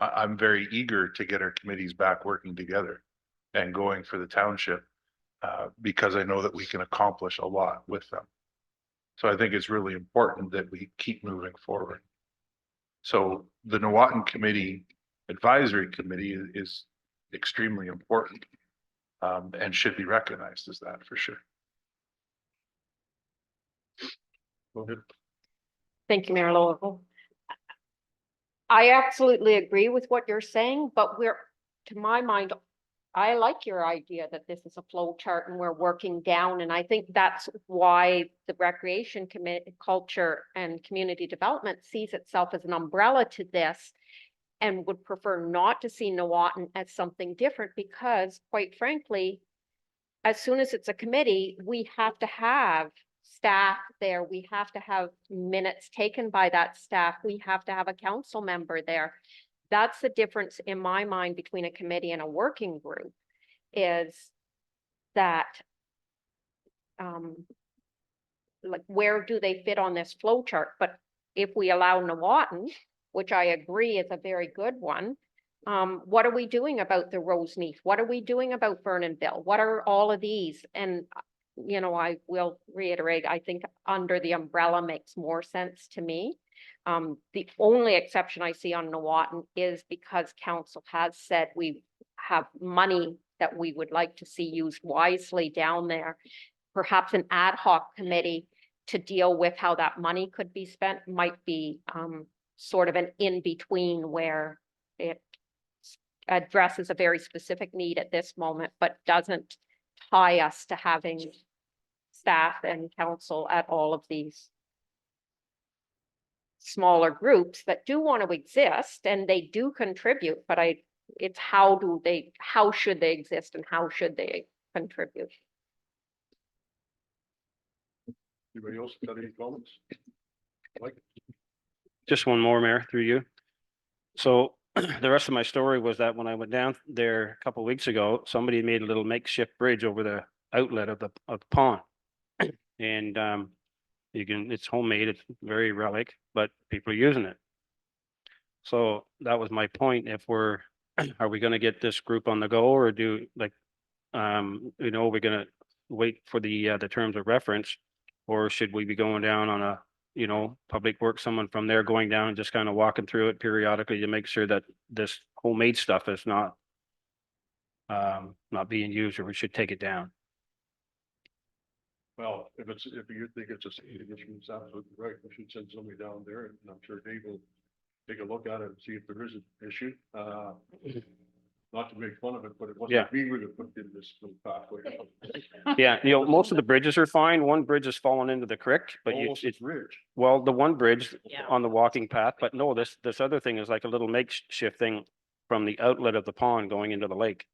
I'm very eager to get our committees back working together and going for the township because I know that we can accomplish a lot with them. So I think it's really important that we keep moving forward. So the Newawton Committee Advisory Committee is extremely important and should be recognized as that for sure. Go ahead. Thank you, Mayor Lowell. I absolutely agree with what you're saying, but to my mind, I like your idea that this is a flow chart and we're working down. And I think that's why the Recreation Committee, Culture and Community Development sees itself as an umbrella to this and would prefer not to see Newawton as something different because, quite frankly, as soon as it's a committee, we have to have staff there. We have to have minutes taken by that staff. We have to have a council member there. That's the difference in my mind between a committee and a working group is that like where do they fit on this flow chart? But if we allow Newawton, which I agree is a very good one, what are we doing about the Roseneath? What are we doing about Vernonville? What are all of these? And you know, I will reiterate, I think under the umbrella makes more sense to me. The only exception I see on Newawton is because council has said we have money that we would like to see used wisely down there. Perhaps an ad hoc committee to deal with how that money could be spent might be sort of an in-between where it addresses a very specific need at this moment, but doesn't tie us to having staff and council at all of these smaller groups that do want to exist and they do contribute, but it's how should they exist and how should they contribute? Anybody else got any comments? Like, Just one more, Mayor, through you. So the rest of my story was that when I went down there a couple of weeks ago, somebody made a little makeshift bridge over the outlet of the pond. And it's homemade, it's very relic, but people are using it. So that was my point. If are we gonna get this group on the go or do like, we're gonna wait for the terms of reference? Or should we be going down on a, public works, someone from there going down and just kind of walking through it periodically to make sure that this homemade stuff is not being used, or we should take it down? well, if you think it's a safety issue, it's absolutely right. We should send somebody down there and I'm sure Dave will take a look at it and see if there is an issue. Not to make fun of it, but it Yeah. wasn't we that put in this little pathway. Yeah, most of the bridges are fine. One bridge has fallen into the creek, but Almost it's, ridge. well, the one bridge Yeah. on the walking path, but no, this other thing is like a little makeshift thing from the outlet of the pond going into the lake.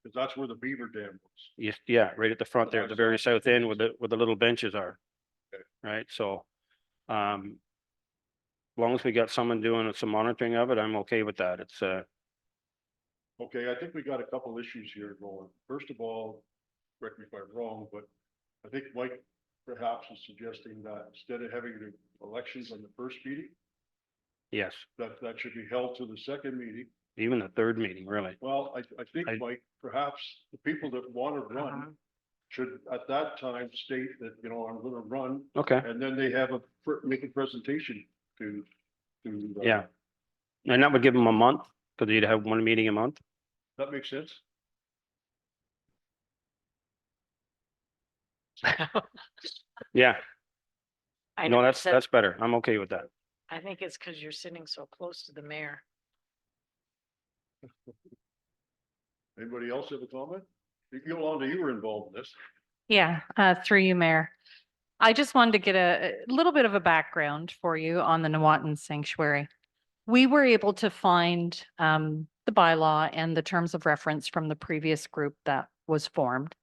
Cause that's where the beaver dam was. Yes, yeah, right at the front there, at the very south end where the little benches are. Okay. Right, so, as long as we got someone doing some monitoring of it, I'm okay with that. It's, Okay, I think we got a couple issues here going. First of all, correct me if I'm wrong, but I think Mike perhaps is suggesting that instead of having the elections on the first meeting, yes, that should be held to the second meeting. even the third meeting, really. Well, I think, I- Mike, perhaps the people that want to run should at that time state that, I'm gonna run, Okay, and then they have make a presentation to. yeah. And that would give them a month, because you'd have one meeting a month. That makes sense? Yeah, I no, know, that's better. I'm okay with that. I think it's because you're sitting so close to the mayor. Anybody else have a comment? Yolanda, you were involved in this. Yeah, through you, Mayor. I just wanted to get a little bit of a background for you on the Nawatan Sanctuary. We were able to find the bylaw and the terms of reference from the previous group that was formed.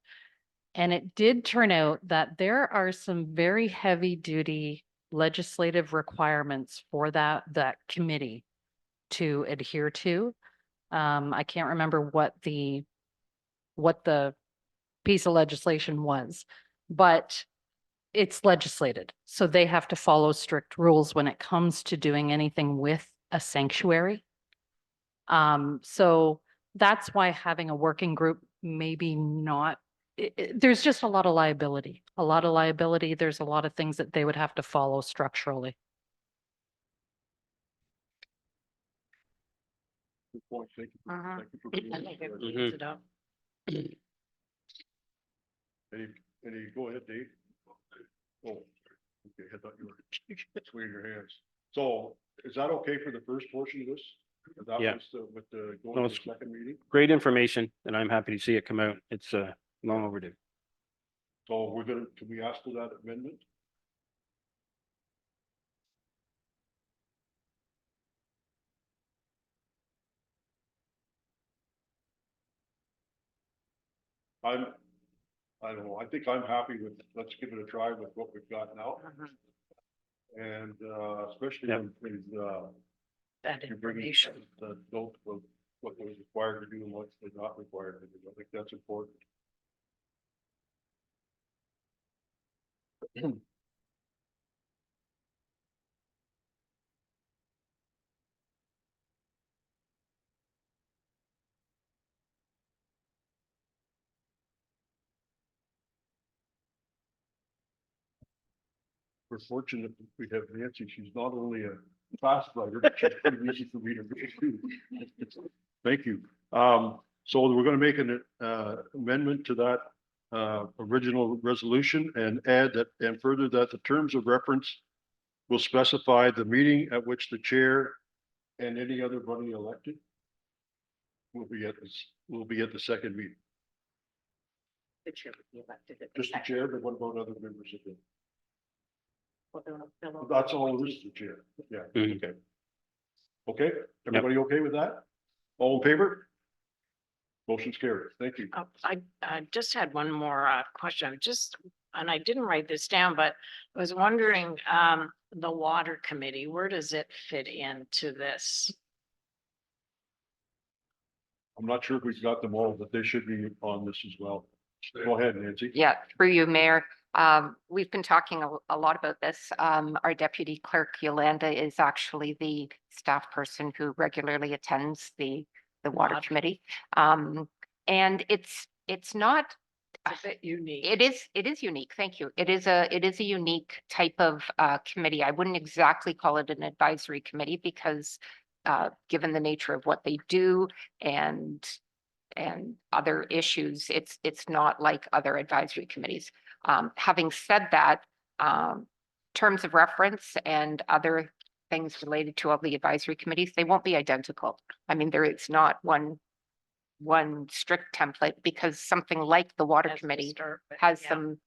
And it did turn out that there are some very heavy duty legislative requirements for that committee to adhere to. I can't remember what the piece of legislation was, but it's legislated. So they have to follow strict rules when it comes to doing anything with a sanctuary. So that's why having a working group maybe not, there's just a lot of liability, There's a lot of things that they would have to follow structurally. Good point. Thank you. Mhm. Thank you for I bringing think that it forward. cleans it up. Any, go ahead, Dave. Oh, okay, I thought you were swinging your hands. So is that okay for the first portion of this? That Yeah. was with the No, going to it's- the second meeting? Great information, and I'm happy to see it come out. It's long overdue. So we're gonna, can we ask for that amendment? I don't know, I think I'm happy with, let's give it a try with what we've got now. And especially Yep. when That you bring information. the note of what they're required to do and what they're not required to do. I think that's important. We're fortunate that we have Nancy. She's not only a fast writer, but she's pretty easy for me to read too. Thank you. So we're gonna make an amendment to that original resolution and add that, and further that the terms of reference will specify the meeting at which the chair and any other body elected will be at the second meeting. The chair would be elected at the Just the second. chair, but what about other members of the? Well, they'll- That's all there is to the chair. Yeah, Mhm. okay. Okay, everybody okay with that? All in favor? Motion's carried. Thank you. I just had one more question. And I didn't write this down, but I was wondering, the water committee, where does it fit into this? I'm not sure if we've got them all, but they should be on this as well. Go ahead, Nancy. Yeah, through you, Mayor. We've been talking a lot about this. Our deputy clerk Yolanda is actually the staff person who regularly attends the water Water. committee. And it's not, It's a bit unique. it is unique. Thank you. It is a unique type of committee. I wouldn't exactly call it an advisory committee because given the nature of what they do and other issues, it's not like other advisory committees. Having said that, terms of reference and other things related to all the advisory committees, they won't be identical. I mean, there is not one strict template because something like the water As we committee start with, has yeah. some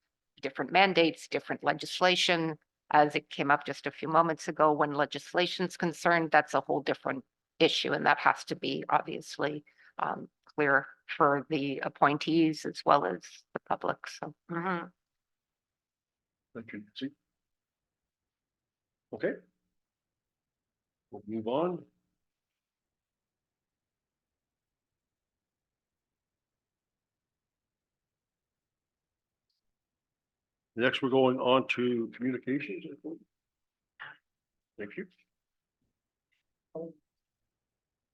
different mandates, different legislation. As it came up just a few moments ago, when legislation's concerned, that's a whole different issue, and that has to be obviously clear for the appointees as well as the public. So Mhm. Thank you, Nancy. Okay. We'll move on. Next, we're going on to communications. I think. Thank you.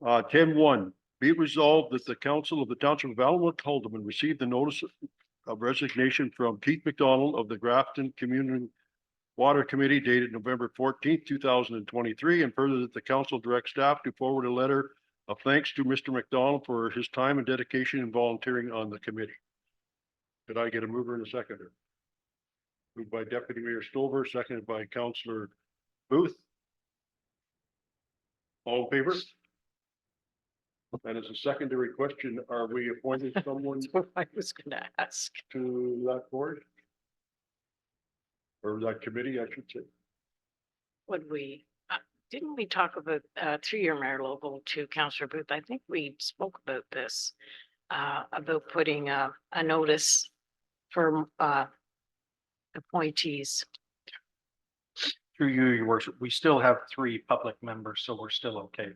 10-1, be it resolved that the council of the township of Allenwood, Haldeman received the notice of resignation from Keith McDonald of the Grafton Community Water Committee dated November 14th, 2023, and further that the council direct staff to forward a letter of thanks to Mr. McDonald for his time and dedication in volunteering on the committee. Could I get a mover and a seconder? Moved by Deputy Mayor Stover, seconded by Councillor Booth. All in favor? And as a secondary question, are we appointing someone That's what I was gonna ask. to that board? Or that committee, I should say? Would we, didn't we talk about, through your mayor local to Councillor Booth? I think we spoke about this, about putting a notice for, appointees. Through you, your worship, we still have 3 public members, so we're still okay.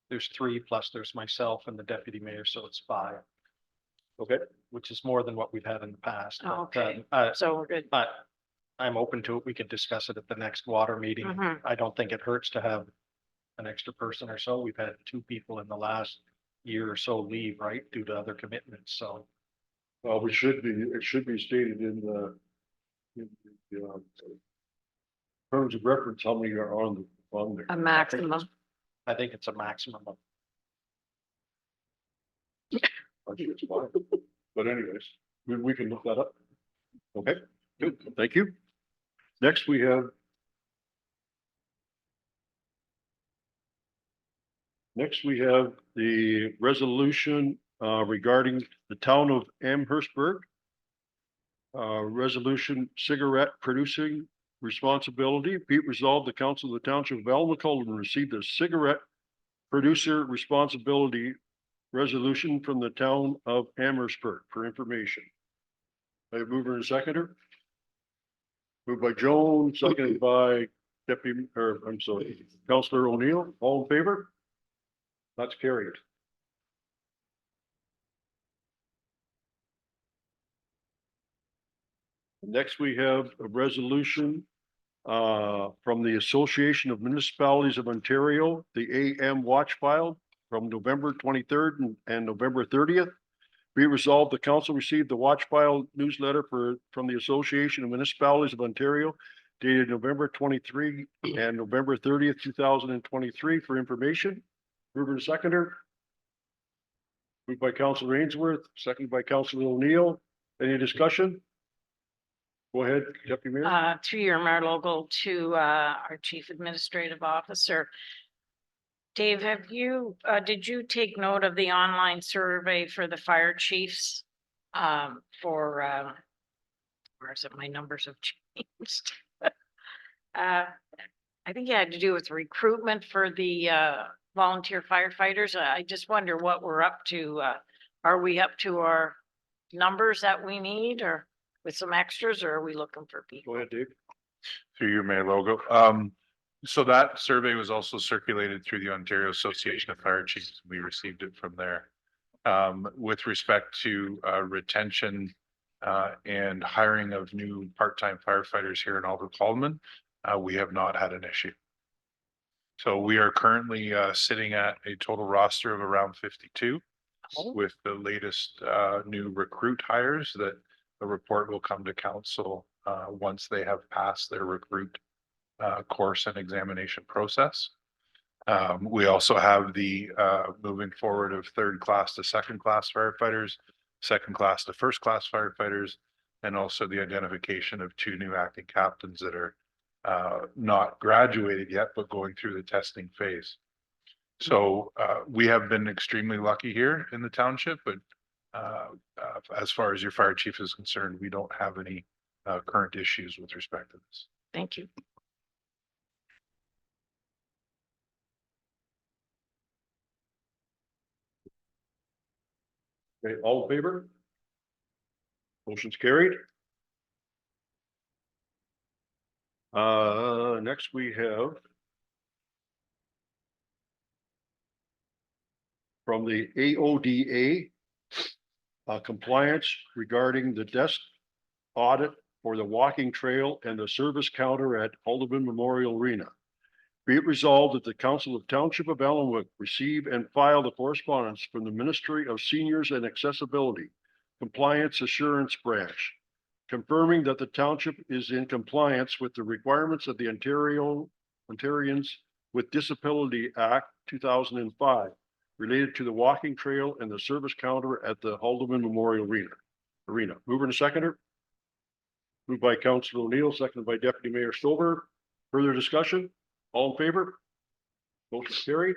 There's 3 plus there's myself and the deputy mayor, so it's 5. Okay. Which is more than what we've had in the past. Oh, but, okay. So we're good. But I'm open to it. We can discuss it at the next water meeting. Mhm. I don't think it hurts to have an extra person or so. We've had 2 people in the last year or so leave, right, due to other commitments, so. Well, it should be stated in the terms of reference, how many are on there. A maximum. I think it's a maximum of, I think it's fine. But anyways, we can look that up. Okay, good, thank you. Next, we have. Next, we have the resolution regarding the town of Amherstburg. Resolution cigarette producing responsibility. Be it resolved, the council of the township of Elmacolton received a cigarette producer responsibility resolution from the town of Amherstburg for information. I have mover and seconder. Moved by Joan, seconded by Councillor O'Neill. All in favor? That's carried. Next, we have a resolution from the Association of Municipalities of Ontario, the AM Watch File from November 23rd and November 30th. Be it resolved, the council received the Watch File newsletter from the Association of Municipalities of Ontario dated November 23 and November 30th, 2023 for information. Mover and seconder. Moved by Councillor Ainsworth, seconded by Councillor O'Neill. Any discussion? Go ahead, Deputy Mayor. Through your mayor local to, our chief administrative officer. Dave, did you take note of the online survey for the fire chiefs? Where is it? My numbers have changed. I think it had to do with recruitment for the, volunteer firefighters. I just wonder what we're up to. Are we up to our numbers that we need or with some extras, or are we looking for people? Go ahead, Dave. Through your mayor logo. So that survey was also circulated through the Ontario Association of Fire Chiefs. We received it from there. With respect to retention and hiring of new part-time firefighters here in Albert Haldeman, we have not had an issue. So we are currently sitting at a total roster of around 52 with the latest new recruit hires that the report will come to council once they have passed their recruit course and examination process. We also have the moving forward of 3rd class to 2nd class firefighters, 2nd class to 1st class firefighters, and also the identification of 2 new acting captains that are not graduated yet, but going through the testing phase. So we have been extremely lucky here in the township, but as far as your fire chief is concerned, we don't have any current issues with respect to this. Thank you. Okay, all in favor? Motion's carried. Next we have from the AODA compliance regarding the desk audit for the walking trail and the service counter at Haldeman Memorial Arena. Be it resolved that the Council of Township of Ellenwood receive and file the correspondence from the Ministry of Seniors and Accessibility Compliance Assurance Branch, confirming that the township is in compliance with the requirements of the Ontarians with Disability Act 2005 related to the walking trail and the service counter at the Haldeman Memorial Arena. Mover and seconder. Moved by Councilor O'Neill, seconded by Deputy Mayor Stover. Further discussion? All in favor? Motion carried.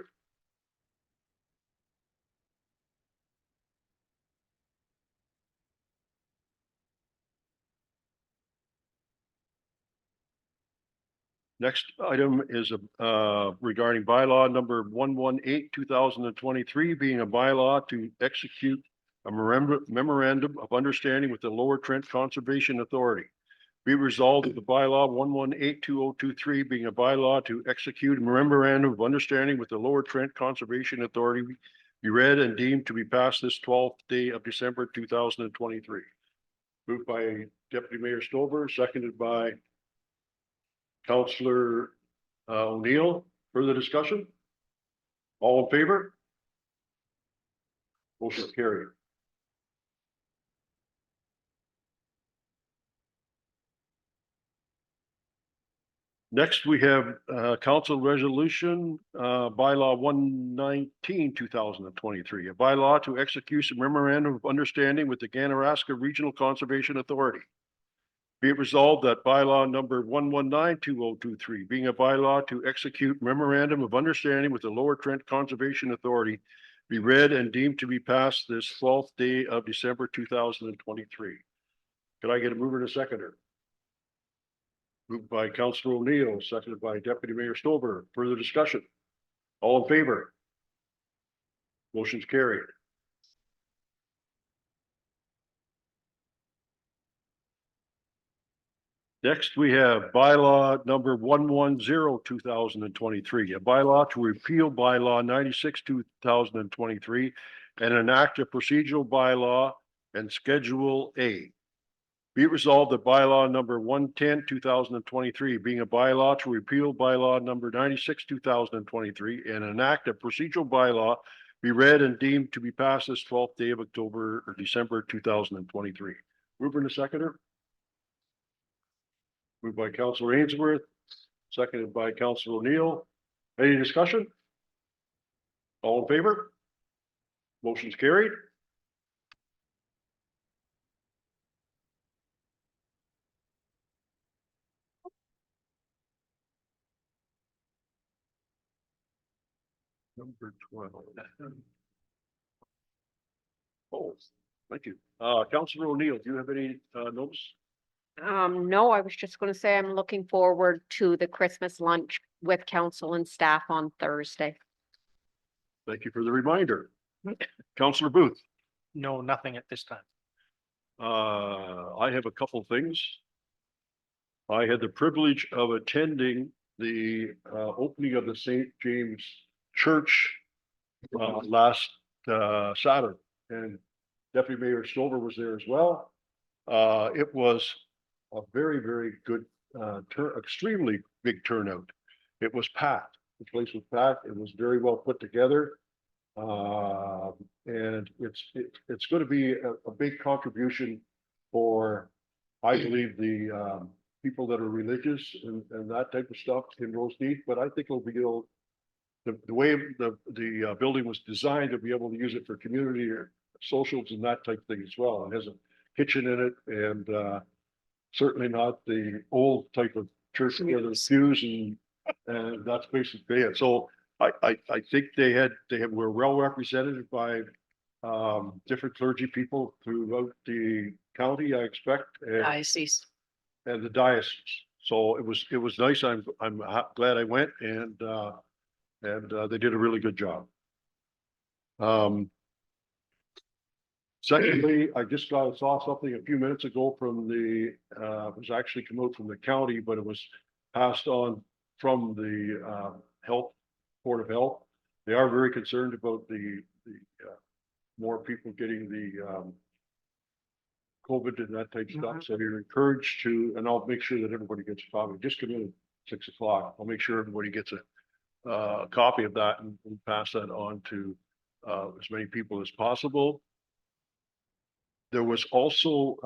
Next item is regarding bylaw number 118-2023, being a bylaw to execute a memorandum of understanding with the Lower Trent Conservation Authority. Be resolved that the bylaw 118-2023, being a bylaw to execute a memorandum of understanding with the Lower Trent Conservation Authority, be read and deemed to be passed this 12th day of December 2023. Moved by Deputy Mayor Stover, seconded by Councillor O'Neill. Further discussion? All in favor? Motion carried. Next, we have council resolution bylaw 119-2023, a bylaw to execute a memorandum of understanding with the Ganaraska Regional Conservation Authority. Be it resolved that bylaw number 119-2023, being a bylaw to execute memorandum of understanding with the Lower Trent Conservation Authority, be read and deemed to be passed this 12th day of December 2023. Could I get a mover and a seconder? Moved by Councillor O'Neill, seconded by Deputy Mayor Stover. Further discussion? All in favor? Motion's carried. Next, we have bylaw number 110-2023, a bylaw to repeal bylaw 96-2023 and enact a procedural bylaw and Schedule A. Be it resolved that bylaw number 110-2023, being a bylaw to repeal bylaw number 96-2023 and enact a procedural bylaw, be read and deemed to be passed this 12th day of October or December 2023. Mover and a seconder. Moved by Councillor Ainsworth, seconded by Councillor O'Neill. Any discussion? All in favor? Motion's carried. Number 12. Oh, thank you. Councillor O'Neill, do you have any notes? No, I was just gonna say I'm looking forward to the Christmas lunch with council and staff on Thursday. Thank you for the reminder. Councillor Booth. No, nothing at this time. I have a couple things. I had the privilege of attending the opening of the St. James Church last Saturday, and Deputy Mayor Stover was there as well. It was a very, very good extremely big turnout. It was packed. The place was packed. It was very well put together. And it's going to be a big contribution for, I believe, the people that are religious and that type of stuff in Roseneath. But I think it'll be the way the building was designed to be able to use it for community or socials and that type of thing as well. It has a kitchen in it, and certainly not the old type of church where there's pews and that's basically it. So I think were well represented by different clergy people throughout the county, I expect. Diocese. And the diocese. So it was nice. I'm glad I went, and they did a really good job. Secondly, I just saw something a few minutes ago from it was actually come out from the county, but it was passed on from the Board of Health. They are very concerned about the more people getting the COVID and that type of stuff. So you're encouraged to, and I'll make sure that everybody gets a copy. Just come in at 6 o'clock. I'll make sure everybody gets a copy of that and pass that on to as many people as possible. There was also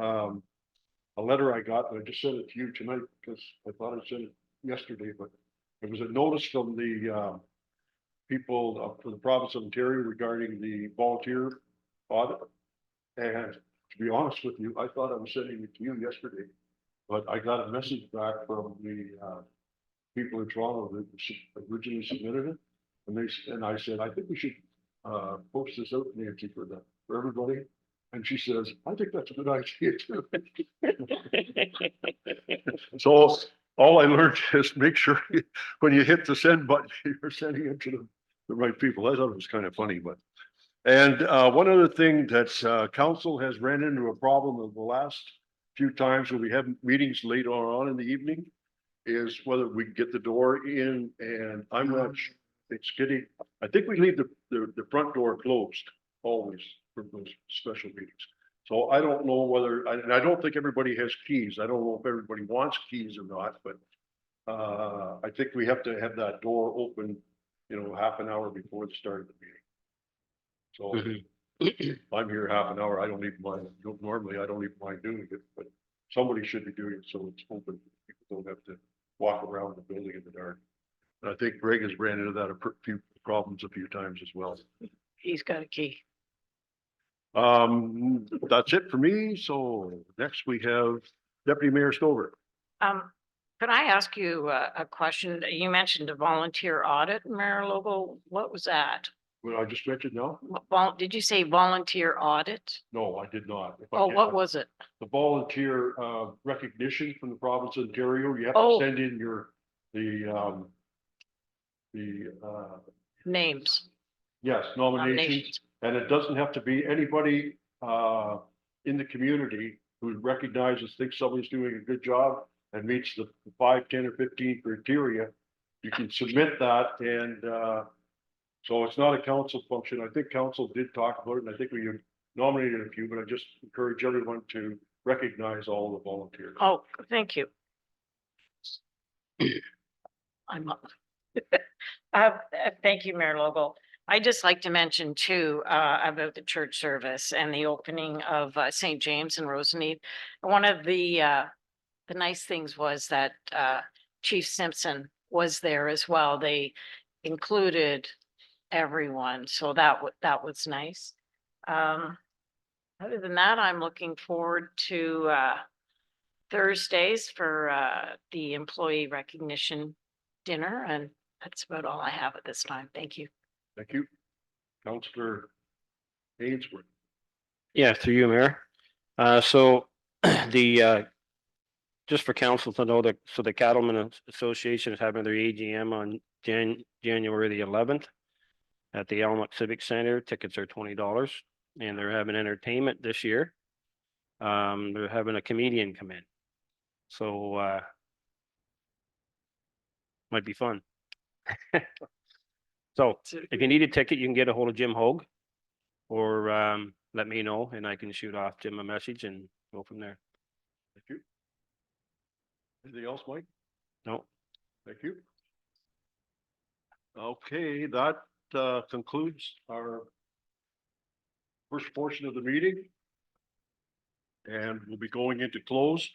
a letter I got, and I just sent it to you tonight because I thought I sent it yesterday, but it was a notice from the people for the province of Ontario regarding the volunteer audit. And to be honest with you, I thought I was sending it to you yesterday, but I got a message back from the people in Toronto that originally submitted it. And I said, I think we should post this out, Nancy, for everybody. And she says, I think that's a good idea too. So all I learned is make sure when you hit the send button, you're sending it to the right people. I thought it was kind of funny, but. And one other thing that council has ran into a problem of the last few times when we have meetings later on in the evening is whether we get the door in, and I'm not, it's getting, I think we leave the front door closed always for those special meetings. So I don't know whether, and I don't think everybody has keys. I don't know if everybody wants keys or not, but I think we have to have that door open, half an hour before the start of the meeting. So I'm here half an hour. I don't even mind, normally I don't even mind doing it, but somebody should be doing it so it's open. People don't have to walk around the building in the dark. And I think Greg has ran into that few problems a few times as well. He's got a key. That's it for me. So next we have Deputy Mayor Stover. Could I ask you a question? You mentioned a volunteer audit, Mayor Lobo. What was that? What I just mentioned now? Did you say volunteer audit? No, I did not. If I Oh, can- what was it? The volunteer recognition from the province of Ontario. You have to Oh. send in the Names. yes, nominations. Nominations. And it doesn't have to be anybody in the community who recognizes, thinks somebody's doing a good job and meets the 5, 10, or 15 criteria. You can submit that, and so it's not a council function. I think council did talk about it, and I think we nominated a few, but I just encourage everyone to recognize all the volunteers. Oh, thank you. I'm up. Thank you, Mayor Lobo. I'd just like to mention too, about the church service and the opening of St. James and Rosemead. One of the nice things was that Chief Simpson was there as well. They included everyone, so that was nice. Other than that, I'm looking forward to Thursdays for the employee recognition dinner, and that's about all I have at this time. Thank you. Thank you. Councillor Ainsworth. Yeah, through you, Mayor. So the just for council to know that, so the Cattlemen Association is having their AGM on January the 11th at the Elmwood Civic Center. Tickets are $20, and they're having entertainment this year. They're having a comedian come in, so might be fun. So if you need a ticket, you can get a hold of Jim Hogue, or let me know and I can shoot off Jim a message and go from there. Thank you. Anything else, Mike? No. Thank you. Okay, that concludes our first portion of the meeting. And we'll be going into close,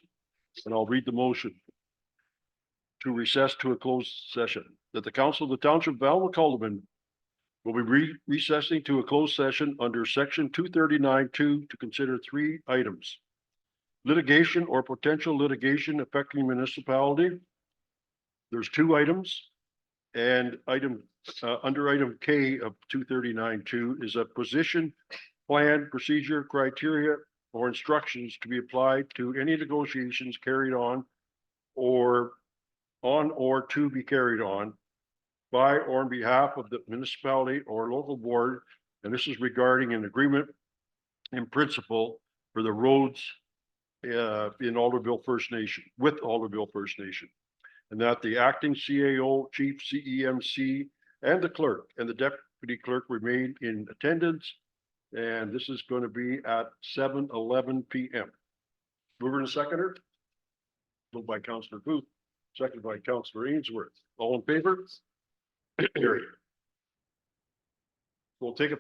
and I'll read the motion to recess to a closed session, that the council of the township of Alma-Culloden will be recessing to a closed session under section 239(2) to consider 3 items. Litigation or potential litigation affecting municipality. There's 2 items, and under item K of 239(2) is a position, plan, procedure, criteria, or instructions to be applied to any negotiations carried on or to be carried on by or on behalf of the municipality or local board. And this is regarding an agreement in principle for the roads in Alderville First Nation, with Alderville First Nation. And that the acting CAO, chief CEMC, and the clerk and the deputy clerk remain in attendance. And this is going to be at 7:11 p.m. Mover and seconder. Moved by Councillor Booth, seconded by Councillor Ainsworth. All in favor? Carried. We'll take a